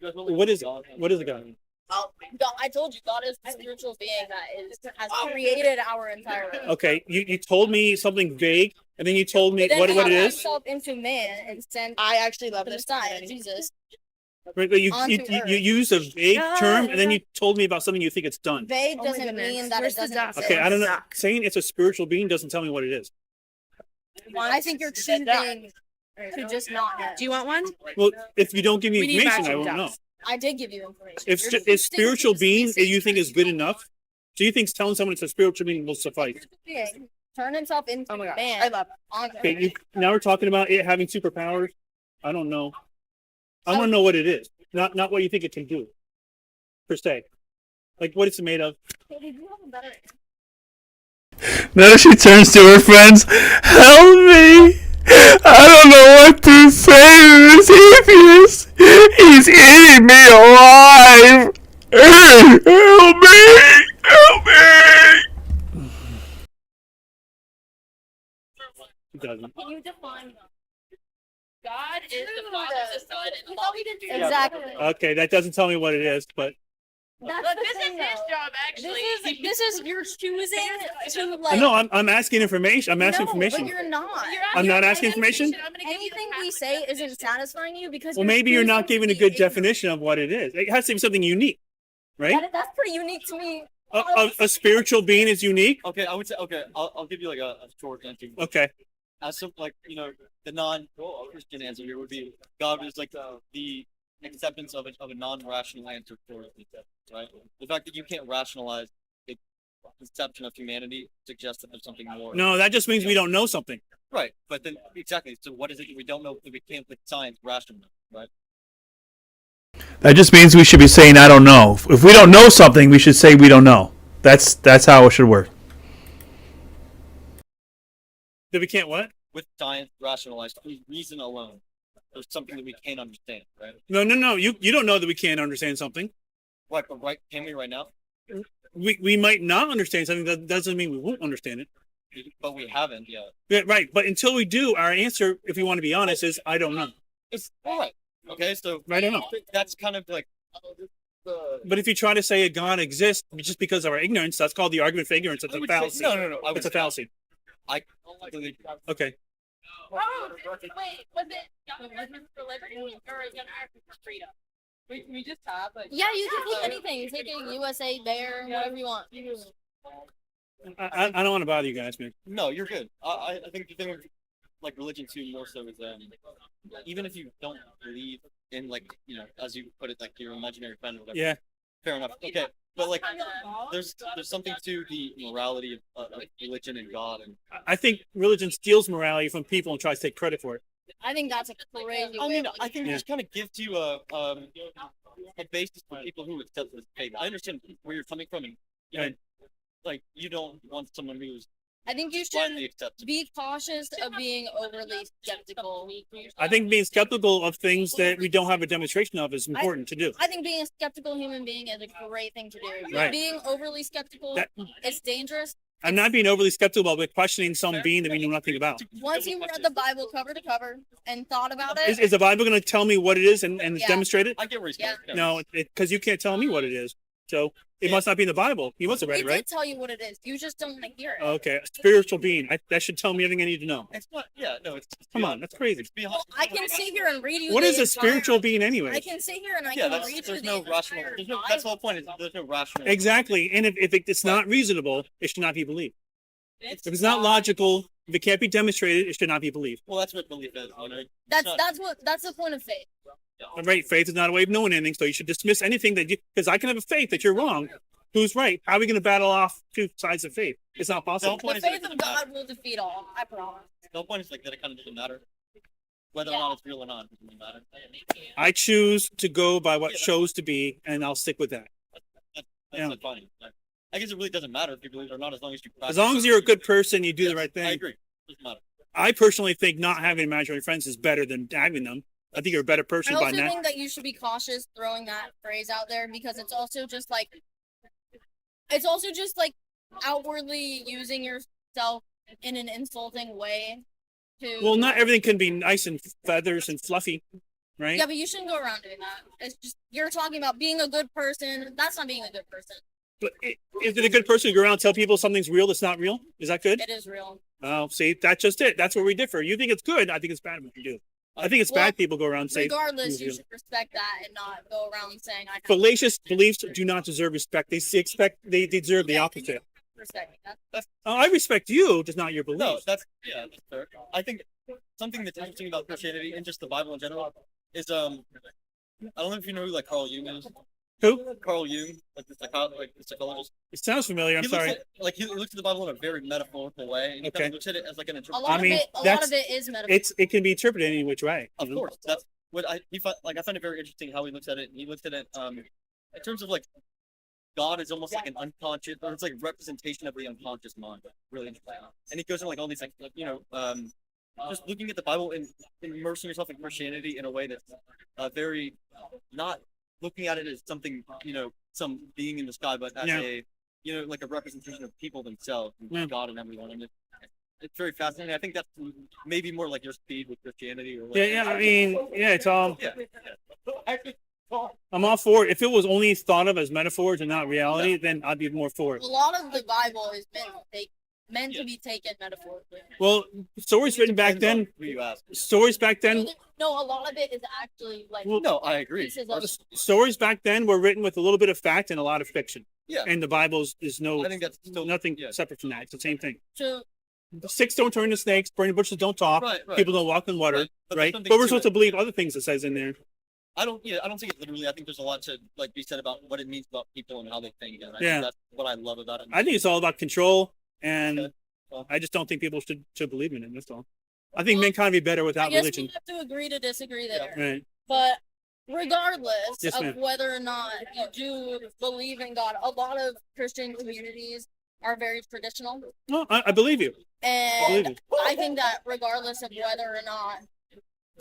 Speaker 4: What is it? What is a God?
Speaker 16: God, I told you, God is a spiritual being that has created our entire life.
Speaker 4: Okay, you told me something vague, and then you told me what it is.
Speaker 16: Himself into man and sent. I actually love this sign, Jesus.
Speaker 4: Right, but you use a vague term, and then you told me about something you think it's done.
Speaker 16: Vague doesn't mean that it doesn't exist.
Speaker 4: Okay, I don't know. Saying it's a spiritual being doesn't tell me what it is.
Speaker 16: I think you're choosing to just not know.
Speaker 2: Do you want one?
Speaker 4: Well, if you don't give me information, I won't know.
Speaker 16: I did give you information.
Speaker 4: If spiritual being you think is good enough, do you think telling someone it's a spiritual being will suffice?
Speaker 16: Turn himself into man.
Speaker 2: I love
Speaker 16: it.
Speaker 4: Okay, now we're talking about it having superpowers. I don't know. I want to know what it is, not what you think it can do, per se. Like what it's made of.
Speaker 8: Now she turns to her friends. Help me! I don't know what to say to this atheist. He's eating me alive. Help me! Help me!
Speaker 4: It doesn't.
Speaker 16: Can you define God?
Speaker 14: God is the Father, the Son, and the Holy Spirit.
Speaker 16: Exactly.
Speaker 4: Okay, that doesn't tell me what it is, but.
Speaker 14: Look, this is his job, actually.
Speaker 16: This is you're choosing to like.
Speaker 4: No, I'm asking information. I'm asking information.
Speaker 16: But you're not.
Speaker 4: I'm not asking information.
Speaker 16: Anything we say isn't satisfying you because.
Speaker 4: Well, maybe you're not giving a good definition of what it is. It has to be something unique, right?
Speaker 16: That's pretty unique to me.
Speaker 4: A spiritual being is unique.
Speaker 15: Okay, I would say. Okay, I'll give you like a short answer.
Speaker 4: Okay.
Speaker 15: As some the non-Christian answer here would be God is like the acceptance of a non-rational answer for it, right? The fact that you can't rationalize a conception of humanity suggests that there's something more.
Speaker 4: No, that just means we don't know something.
Speaker 15: Right, but then exactly. So what is it that we don't know that we can't with science rationalize, right?
Speaker 8: That just means we should be saying I don't know. If we don't know something, we should say we don't know. That's how it should work.
Speaker 4: That we can't what?
Speaker 15: With science rationalize through reason alone. There's something that we can't understand, right?
Speaker 4: No. You don't know that we can't understand something.
Speaker 15: Right, but can we right now?
Speaker 4: We might not understand something. That doesn't mean we won't understand it.
Speaker 15: But we haven't yet.
Speaker 4: Yeah, right. But until we do, our answer, if we want to be honest, is I don't know.
Speaker 15: It's all right. Okay, so
Speaker 4: I don't know.
Speaker 15: That's kind of like.
Speaker 4: But if you try to say a God exists just because of our ignorance, that's called the argument for ignorance. It's a fallacy.
Speaker 15: No.
Speaker 4: It's a fallacy. Okay.
Speaker 14: Oh, wait, was it Young Arguments for Liberty or Young Arguments for Freedom? We just have, but
Speaker 16: yeah, you can take anything. You take a USA Bear, whatever you want.
Speaker 4: I don't want to bother you guys, man.
Speaker 15: No, you're good. I think the thing with like religion too, more so is even if you don't believe in like as you put it, like your imaginary friend or whatever.
Speaker 4: Yeah.
Speaker 15: Fair enough. Okay, but like there's something to the morality of religion and God, and
Speaker 4: I think religion steals morality from people and tries to take credit for it.
Speaker 16: I think that's a crazy.
Speaker 15: I mean, I think it just kind of gives you a basis for people who accept this faith. I understand where you're coming from, and like you don't want someone who's.
Speaker 16: I think you should be cautious of being overly skeptical.
Speaker 4: I think being skeptical of things that we don't have a demonstration of is important to do.
Speaker 16: I think being a skeptical human being is a great thing to do.
Speaker 4: Right.
Speaker 16: Being overly skeptical is dangerous.
Speaker 4: I'm not being overly skeptical about questioning some being that we know nothing about.
Speaker 16: Once you read the Bible cover to cover and thought about it,
Speaker 4: Is the Bible going to tell me what it is and demonstrate it?
Speaker 15: I get where he's going.
Speaker 4: No, because you can't tell me what it is. So it must not be in the Bible. You must have read it,
Speaker 16: it
Speaker 4: right?
Speaker 16: did tell you what it is. You just don't want to hear it.
Speaker 4: Okay, a spiritual being. That should tell me everything I need to know.
Speaker 15: It's not. Yeah, no. It's
Speaker 4: Come on, that's crazy.
Speaker 16: Well, I can sit here and read you.
Speaker 4: What
Speaker 16: the
Speaker 4: is a
Speaker 16: entire-
Speaker 4: spiritual being anyway?
Speaker 16: I can sit here and I
Speaker 15: Yeah,
Speaker 16: can read you
Speaker 15: there's
Speaker 16: the
Speaker 15: no rational.
Speaker 16: entire
Speaker 15: There's no. That's the whole point. Is there's no rational.
Speaker 4: Exactly, and if it's not reasonable, it should not be believed. If it's not logical, if it can't be demonstrated, it should not be believed.
Speaker 15: Well, that's what belief is. You know.
Speaker 16: That's the point of faith.
Speaker 4: Right, faith is not a way of knowing anything, so you should dismiss anything that because I can have a faith that you're wrong. Who's right? How are we going to battle off two sides of faith? It's not possible.
Speaker 16: The faith of God will defeat all. I promise.
Speaker 15: The whole point is like that it kind of doesn't matter whether or not it's real or not. It doesn't matter.
Speaker 4: I choose to go by what shows to be, and I'll stick with that.
Speaker 15: That's not funny. I guess it really doesn't matter if you believe it or not, as long as you.
Speaker 4: As long as you're a good person, you do the right thing.
Speaker 15: I agree. It doesn't matter.
Speaker 4: I personally think not having imaginary friends is better than having them. I think you're a better person
Speaker 16: I
Speaker 4: by
Speaker 16: also
Speaker 4: now.
Speaker 16: think that you should be cautious throwing that phrase out there because it's also just like outwardly using yourself in an insulting way.
Speaker 4: Well, not everything can be nice and feathers and fluffy, right?
Speaker 16: Yeah, but you shouldn't go around doing that. It's just you're talking about being a good person. That's not being a good person.
Speaker 4: But is it a good person to go around and tell people something's real that's not real? Is that good?
Speaker 16: It is real.
Speaker 4: Oh, see, that's just it. That's where we differ. You think it's good. I think it's bad what you do. I think it's bad people go around and say.
Speaker 16: Regardless, you should respect that and not go around saying I.
Speaker 4: Fallacious beliefs do not deserve respect. They deserve the opposite.
Speaker 16: Respect me.
Speaker 4: I respect you, just not your beliefs.
Speaker 15: No, that's fair. I think something that's interesting about Christianity and just the Bible in general is I don't know if you know who like Carl Jung is.
Speaker 4: Who?
Speaker 15: Carl Jung, like the psychologist.
Speaker 4: It sounds familiar. I'm sorry.
Speaker 15: He looks at the Bible in a very metaphorical way, and he kind of looks at it as like an
Speaker 16: A
Speaker 15: interpretation.
Speaker 16: lot of it is metaphorical.
Speaker 4: It can be interpreted any which way.
Speaker 15: Of course, that's what I find it very interesting how he looks at it. He looks at it in terms of like God is almost like an unconscious, or it's like representation of the unconscious mind. Really interesting. And he goes into like all these like just looking at the Bible and immersing yourself in Christianity in a way that's very not looking at it as something, some being in the sky, but as a, like a representation of people themselves, God and everyone. And it's very fascinating. I think that's maybe more like your speed with Christianity. Or
Speaker 4: it's all. I'm all for it. If it was only thought of as metaphors and not reality, then I'd be more for it.
Speaker 16: A lot of the Bible is meant to be taken metaphorically.
Speaker 4: Well, stories written back then. Stories back then.
Speaker 16: No, a lot of it is actually like.
Speaker 15: No, I agree.
Speaker 4: Stories back then were written with a little bit of fact and a lot of fiction.
Speaker 15: Yeah.
Speaker 4: And the Bible is no.
Speaker 15: I think that's still
Speaker 4: nothing separate from that. It's the same thing.
Speaker 16: So.
Speaker 4: Sticks don't turn into snakes. Burning bushes don't talk.
Speaker 15: Right.
Speaker 4: People don't walk in water. Right. But we're supposed to believe other things it says in there.
Speaker 15: I don't think it literally. I think there's a lot to like be said about what it means about people and how they think. And I think that's what I love about it.
Speaker 4: I think it's all about control, and I just don't think people should believe in it. That's all. I think men can be better without religion.
Speaker 16: We have to agree to disagree there.
Speaker 4: Right.
Speaker 16: But regardless of
Speaker 4: ma'am.
Speaker 16: whether or not you do believe in God, a lot of Christian communities are very traditional.
Speaker 4: No, I believe you.
Speaker 16: And I think that regardless of whether or not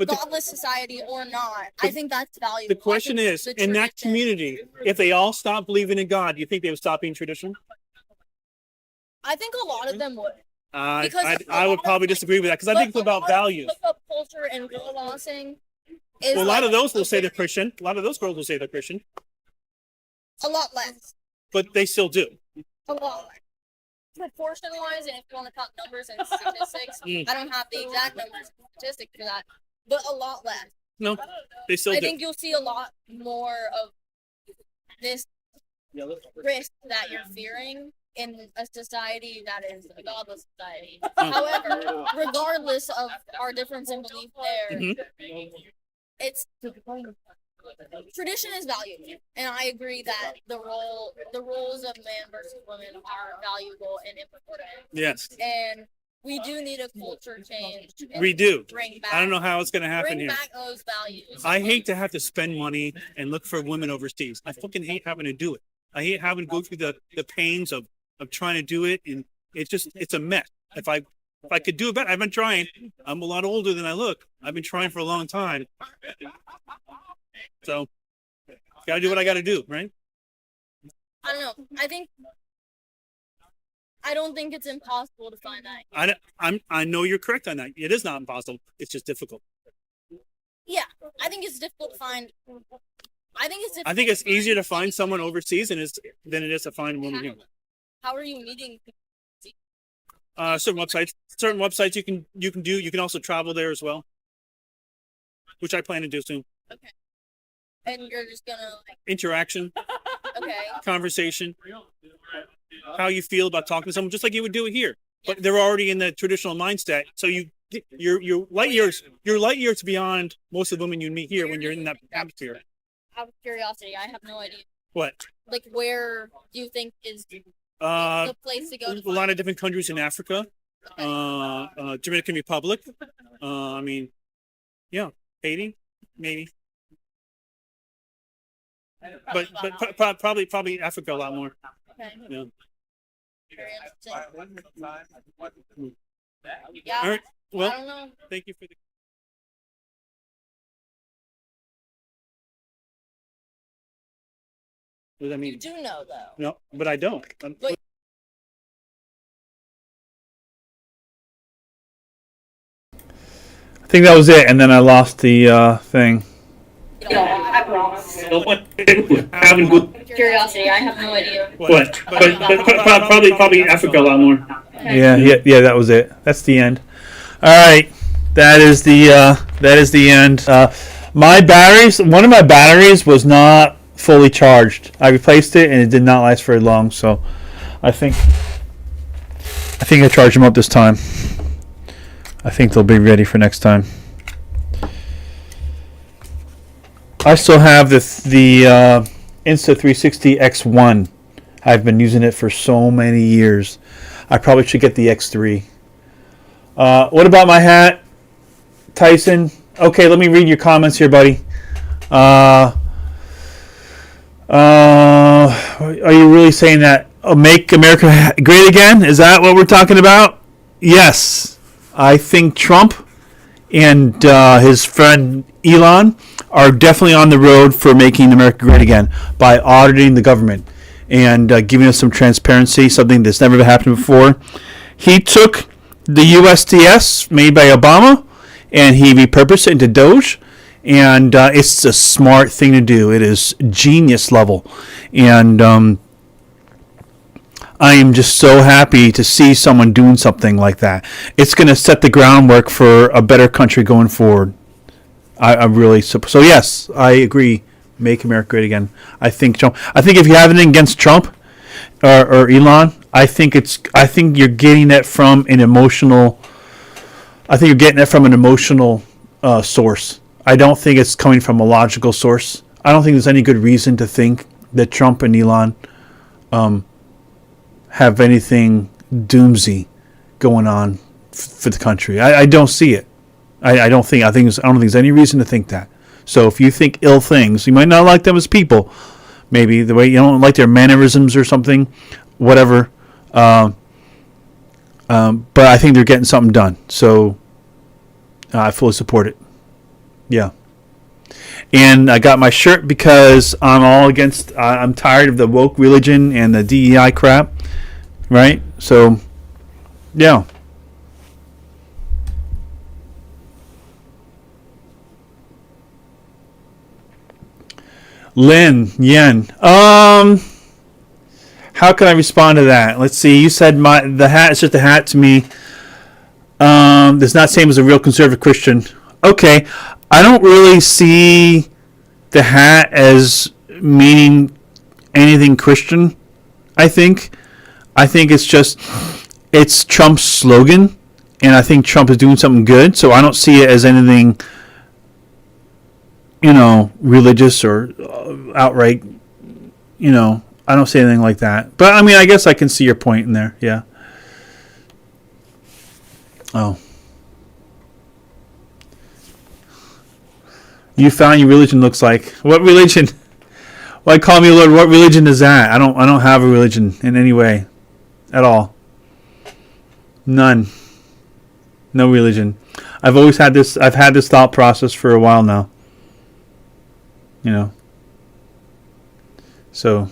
Speaker 16: godless society or not, I think that's valuable.
Speaker 4: The question is, in that community, if they all stop believing in God, do you think they would stop being traditional?
Speaker 16: I think a lot of them would.
Speaker 4: I would probably disagree with that because I think it's about values.
Speaker 16: Culture and girl bossing.
Speaker 4: Well, a lot of those will say they're Christian. A lot of those girls will say they're Christian.
Speaker 16: A lot less.
Speaker 4: But they still do.
Speaker 16: A lot less. Proportion-wise, and if you want to count numbers and statistics, I don't have the exact numbers and statistics for that, but a lot less.
Speaker 4: No, they still do.
Speaker 16: I think you'll see a lot more of this risk that you're fearing in a society that is a godless society. However, regardless of our difference in belief there, it's tradition is valuable, and I agree that the roles of man versus woman are valuable and important.
Speaker 4: Yes.
Speaker 16: And we do need a culture change.
Speaker 4: We do.
Speaker 16: Bring back,
Speaker 4: I don't know how it's going to happen
Speaker 16: bring
Speaker 4: here.
Speaker 16: back those values.
Speaker 4: I hate to have to spend money and look for women overseas. I fucking hate having to do it. I hate having to go through the pains of trying to do it, and it's a mess. If I could do it better, I've been trying. I'm a lot older than I look. I've been trying for a long time. So, gotta do what I gotta do, right?
Speaker 16: I don't know. I don't think it's impossible to find that.
Speaker 4: I know you're correct on that. It is not impossible. It's just difficult.
Speaker 16: Yeah, I think it's difficult to find. I
Speaker 4: think it's easier to find someone overseas than it is to find a woman here.
Speaker 16: How are you meeting people?
Speaker 4: Certain websites you can do. You can also travel there as well, which I plan to do soon.
Speaker 16: Okay. And you're just gonna
Speaker 4: interaction.
Speaker 16: Okay.
Speaker 4: Conversation. How you feel about talking to someone, just like you would do it here. But they're already in the traditional mindset, so you're light years beyond most of the women you meet here when you're in that atmosphere.
Speaker 16: Out of curiosity, I have no idea.
Speaker 4: What?
Speaker 16: Like, where do you think is the place to go?
Speaker 4: A lot of different countries in Africa, Dominican Republic. Haiti, maybe. But probably Africa a lot more.
Speaker 16: Okay.
Speaker 4: Yeah.
Speaker 16: Very interesting.
Speaker 4: Yeah. All right. Well,
Speaker 16: I don't know.
Speaker 4: Thank you for the. What does that mean?
Speaker 16: You do know, though.
Speaker 4: No, but I don't.
Speaker 16: But
Speaker 8: I think that was it, and then I lost the thing.
Speaker 16: Curiosity, I have no idea.
Speaker 4: What? But probably Africa a lot more.
Speaker 8: Yeah, that was it. That's the end. All right, that is the end. One of my batteries was not fully charged. I replaced it, and it did not last very long. So, I think I charged them up this time. I think they'll be ready for next time. I still have the Insta360 X1. I've been using it for so many years. I probably should get the X3. What about my hat, Tyson? Okay, let me read your comments here, buddy. Are you really saying that? Make America great again? Is that what we're talking about? Yes. I think Trump and his friend Elon are definitely on the road for making America great again by auditing the government and giving us some transparency, something that's never happened before. He took the USDS made by Obama and he repurposed it into Doge, and it's a smart thing to do. It is genius level, and I am just so happy to see someone doing something like that. It's going to set the groundwork for a better country going forward. I really so yes, I agree. Make America great again. I think Trump. I think if you have anything against Trump or Elon, I think you're getting it from an emotional. I think you're getting it from an emotional source. I don't think it's coming from a logical source. I don't think there's any good reason to think that Trump and Elon have anything doomsy going on for the country. I don't see it. I don't think there's any reason to think that. So if you think ill things, you might not like them as people. Maybe the way you don't like their mannerisms or something, whatever. But I think they're getting something done. So I fully support it. Yeah. And I got my shirt because I'm tired of the woke religion and the DEI crap. Right? So, yeah. Lynn Yen. How can I respond to that? Let's see. You said the hat is just a hat to me. It's not the same as a real conservative Christian. Okay. I don't really see the hat as meaning anything Christian, I think. I think it's Trump's slogan, and I think Trump is doing something good. So I don't see it as anything, religious or outright, I don't see anything like that. But I mean, I guess I can see your point in there. Yeah. Oh. You found your religion looks like. What religion? Why call me Lord? What religion is that? I don't have a religion in any way at all. None. No religion. I've had this thought process for a while now. So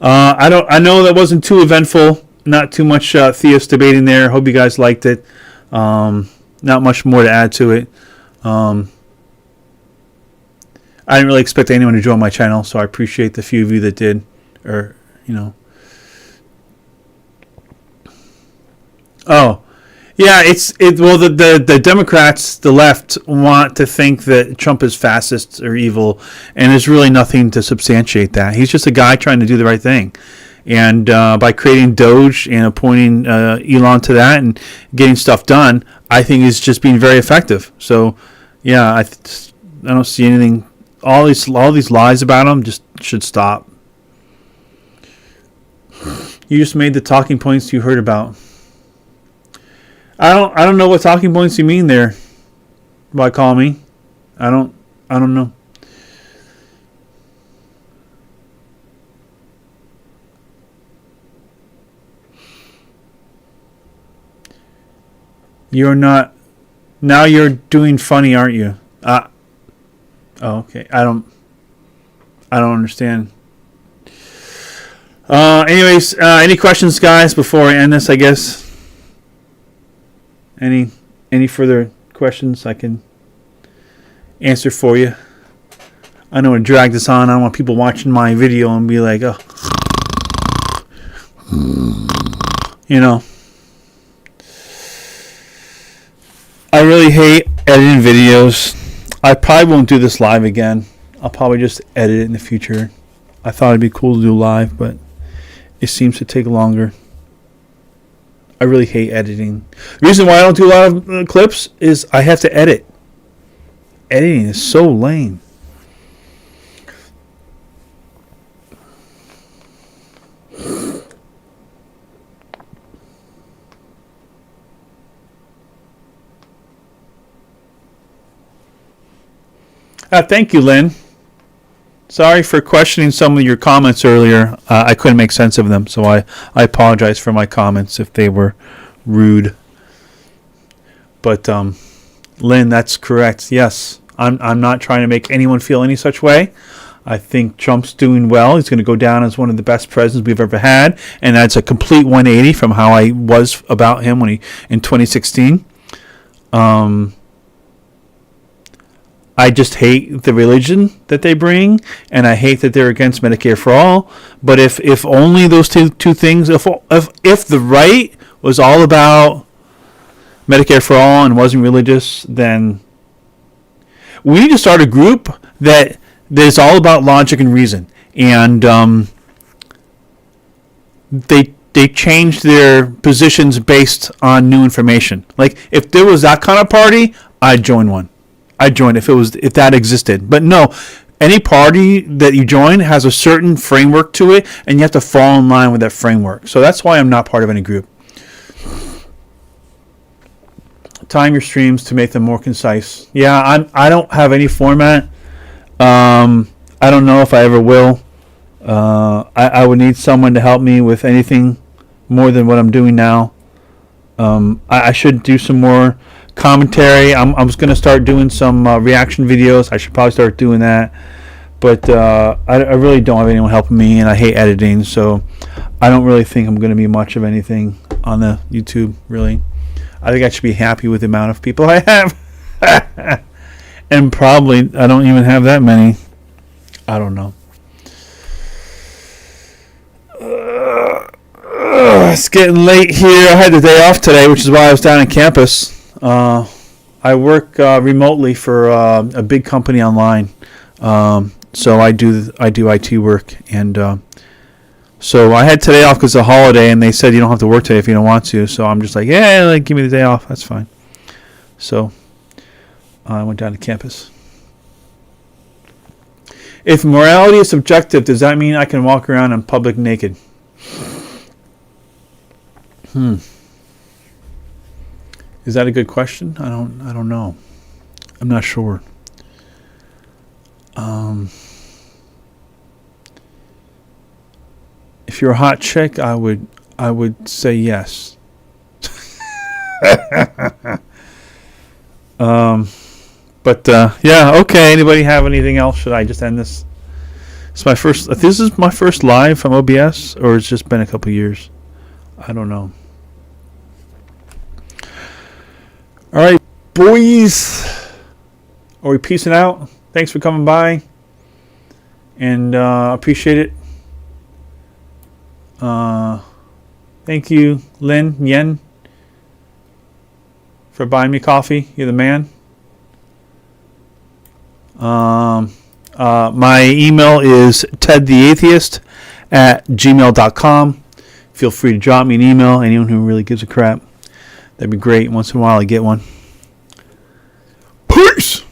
Speaker 8: I know that wasn't too eventful, not too much theist debating there. Hope you guys liked it. Not much more to add to it. I didn't really expect anyone to join my channel, so I appreciate the few of you that did. Oh, yeah, well, the Democrats, the left, want to think that Trump is fascist or evil, and there's really nothing to substantiate that. He's just a guy trying to do the right thing. And by creating Doge and appointing Elon to that and getting stuff done, I think he's just being very effective. So, yeah, I don't see anything. All these lies about him just should stop. You just made the talking points you heard about. I don't know what talking points you mean there by calling me. I don't know. You're not. Now you're doing funny, aren't you? Oh, okay. I don't understand. Anyways, any questions, guys, before I end this, I guess? Any further questions I can answer for you? I don't want to drag this on. I don't want people watching my video and be like, oh. I really hate editing videos. I probably won't do this live again. I'll probably just edit it in the future. I thought it'd be cool to do live, but it seems to take longer. I really hate editing. The reason why I don't do a lot of clips is I have to edit. Editing is so lame. Thank you, Lynn. Sorry for questioning some of your comments earlier. I couldn't make sense of them, so I apologize for my comments if they were rude. But Lynn, that's correct. Yes, I'm not trying to make anyone feel any such way. I think Trump's doing well. He's going to go down as one of the best presidents we've ever had, and that's a complete 180 from how I was about him in 2016. I just hate the religion that they bring, and I hate that they're against Medicare for all. But if only those two things, if the right was all about Medicare for all and wasn't religious, then we need to start a group that is all about logic and reason. And they changed their positions based on new information. Like if there was that kind of party, I'd join one. I'd join if that existed. But no, any party that you join has a certain framework to it, and you have to fall in line with that framework. So that's why I'm not part of any group. Time your streams to make them more concise. Yeah, I don't have any format. I don't know if I ever will. I would need someone to help me with anything more than what I'm doing now. I should do some more commentary. I'm just going to start doing some reaction videos. I should probably start doing that. But I really don't have anyone helping me, and I hate editing, so I don't really think I'm going to be much of anything on the YouTube, really. I think I should be happy with the amount of people I have. And probably I don't even have that many. I don't know. It's getting late here. I had the day off today, which is why I was down on campus. I work remotely for a big company online, so I do IT work, and So I had today off because it's a holiday, and they said you don't have to work today if you don't want to. So I'm just like, yeah, like give me the day off. That's fine. So I went down to campus. If morality is subjective, does that mean I can walk around in public naked? Is that a good question? I don't know. I'm not sure. If you're a hot chick, I would say yes. Yeah, okay. Anybody have anything else? Should I just end this? This is my first live from OBS, or it's just been a couple years. I don't know. All right, boys. Are we peacing out? Thanks for coming by, and appreciate it. Thank you, Lin Yen, for buying me coffee. You're the man. My email is TedTheAtheist@gmail.com. Feel free to drop me an email. Anyone who really gives a crap. That'd be great. Once in a while I get one. Peace!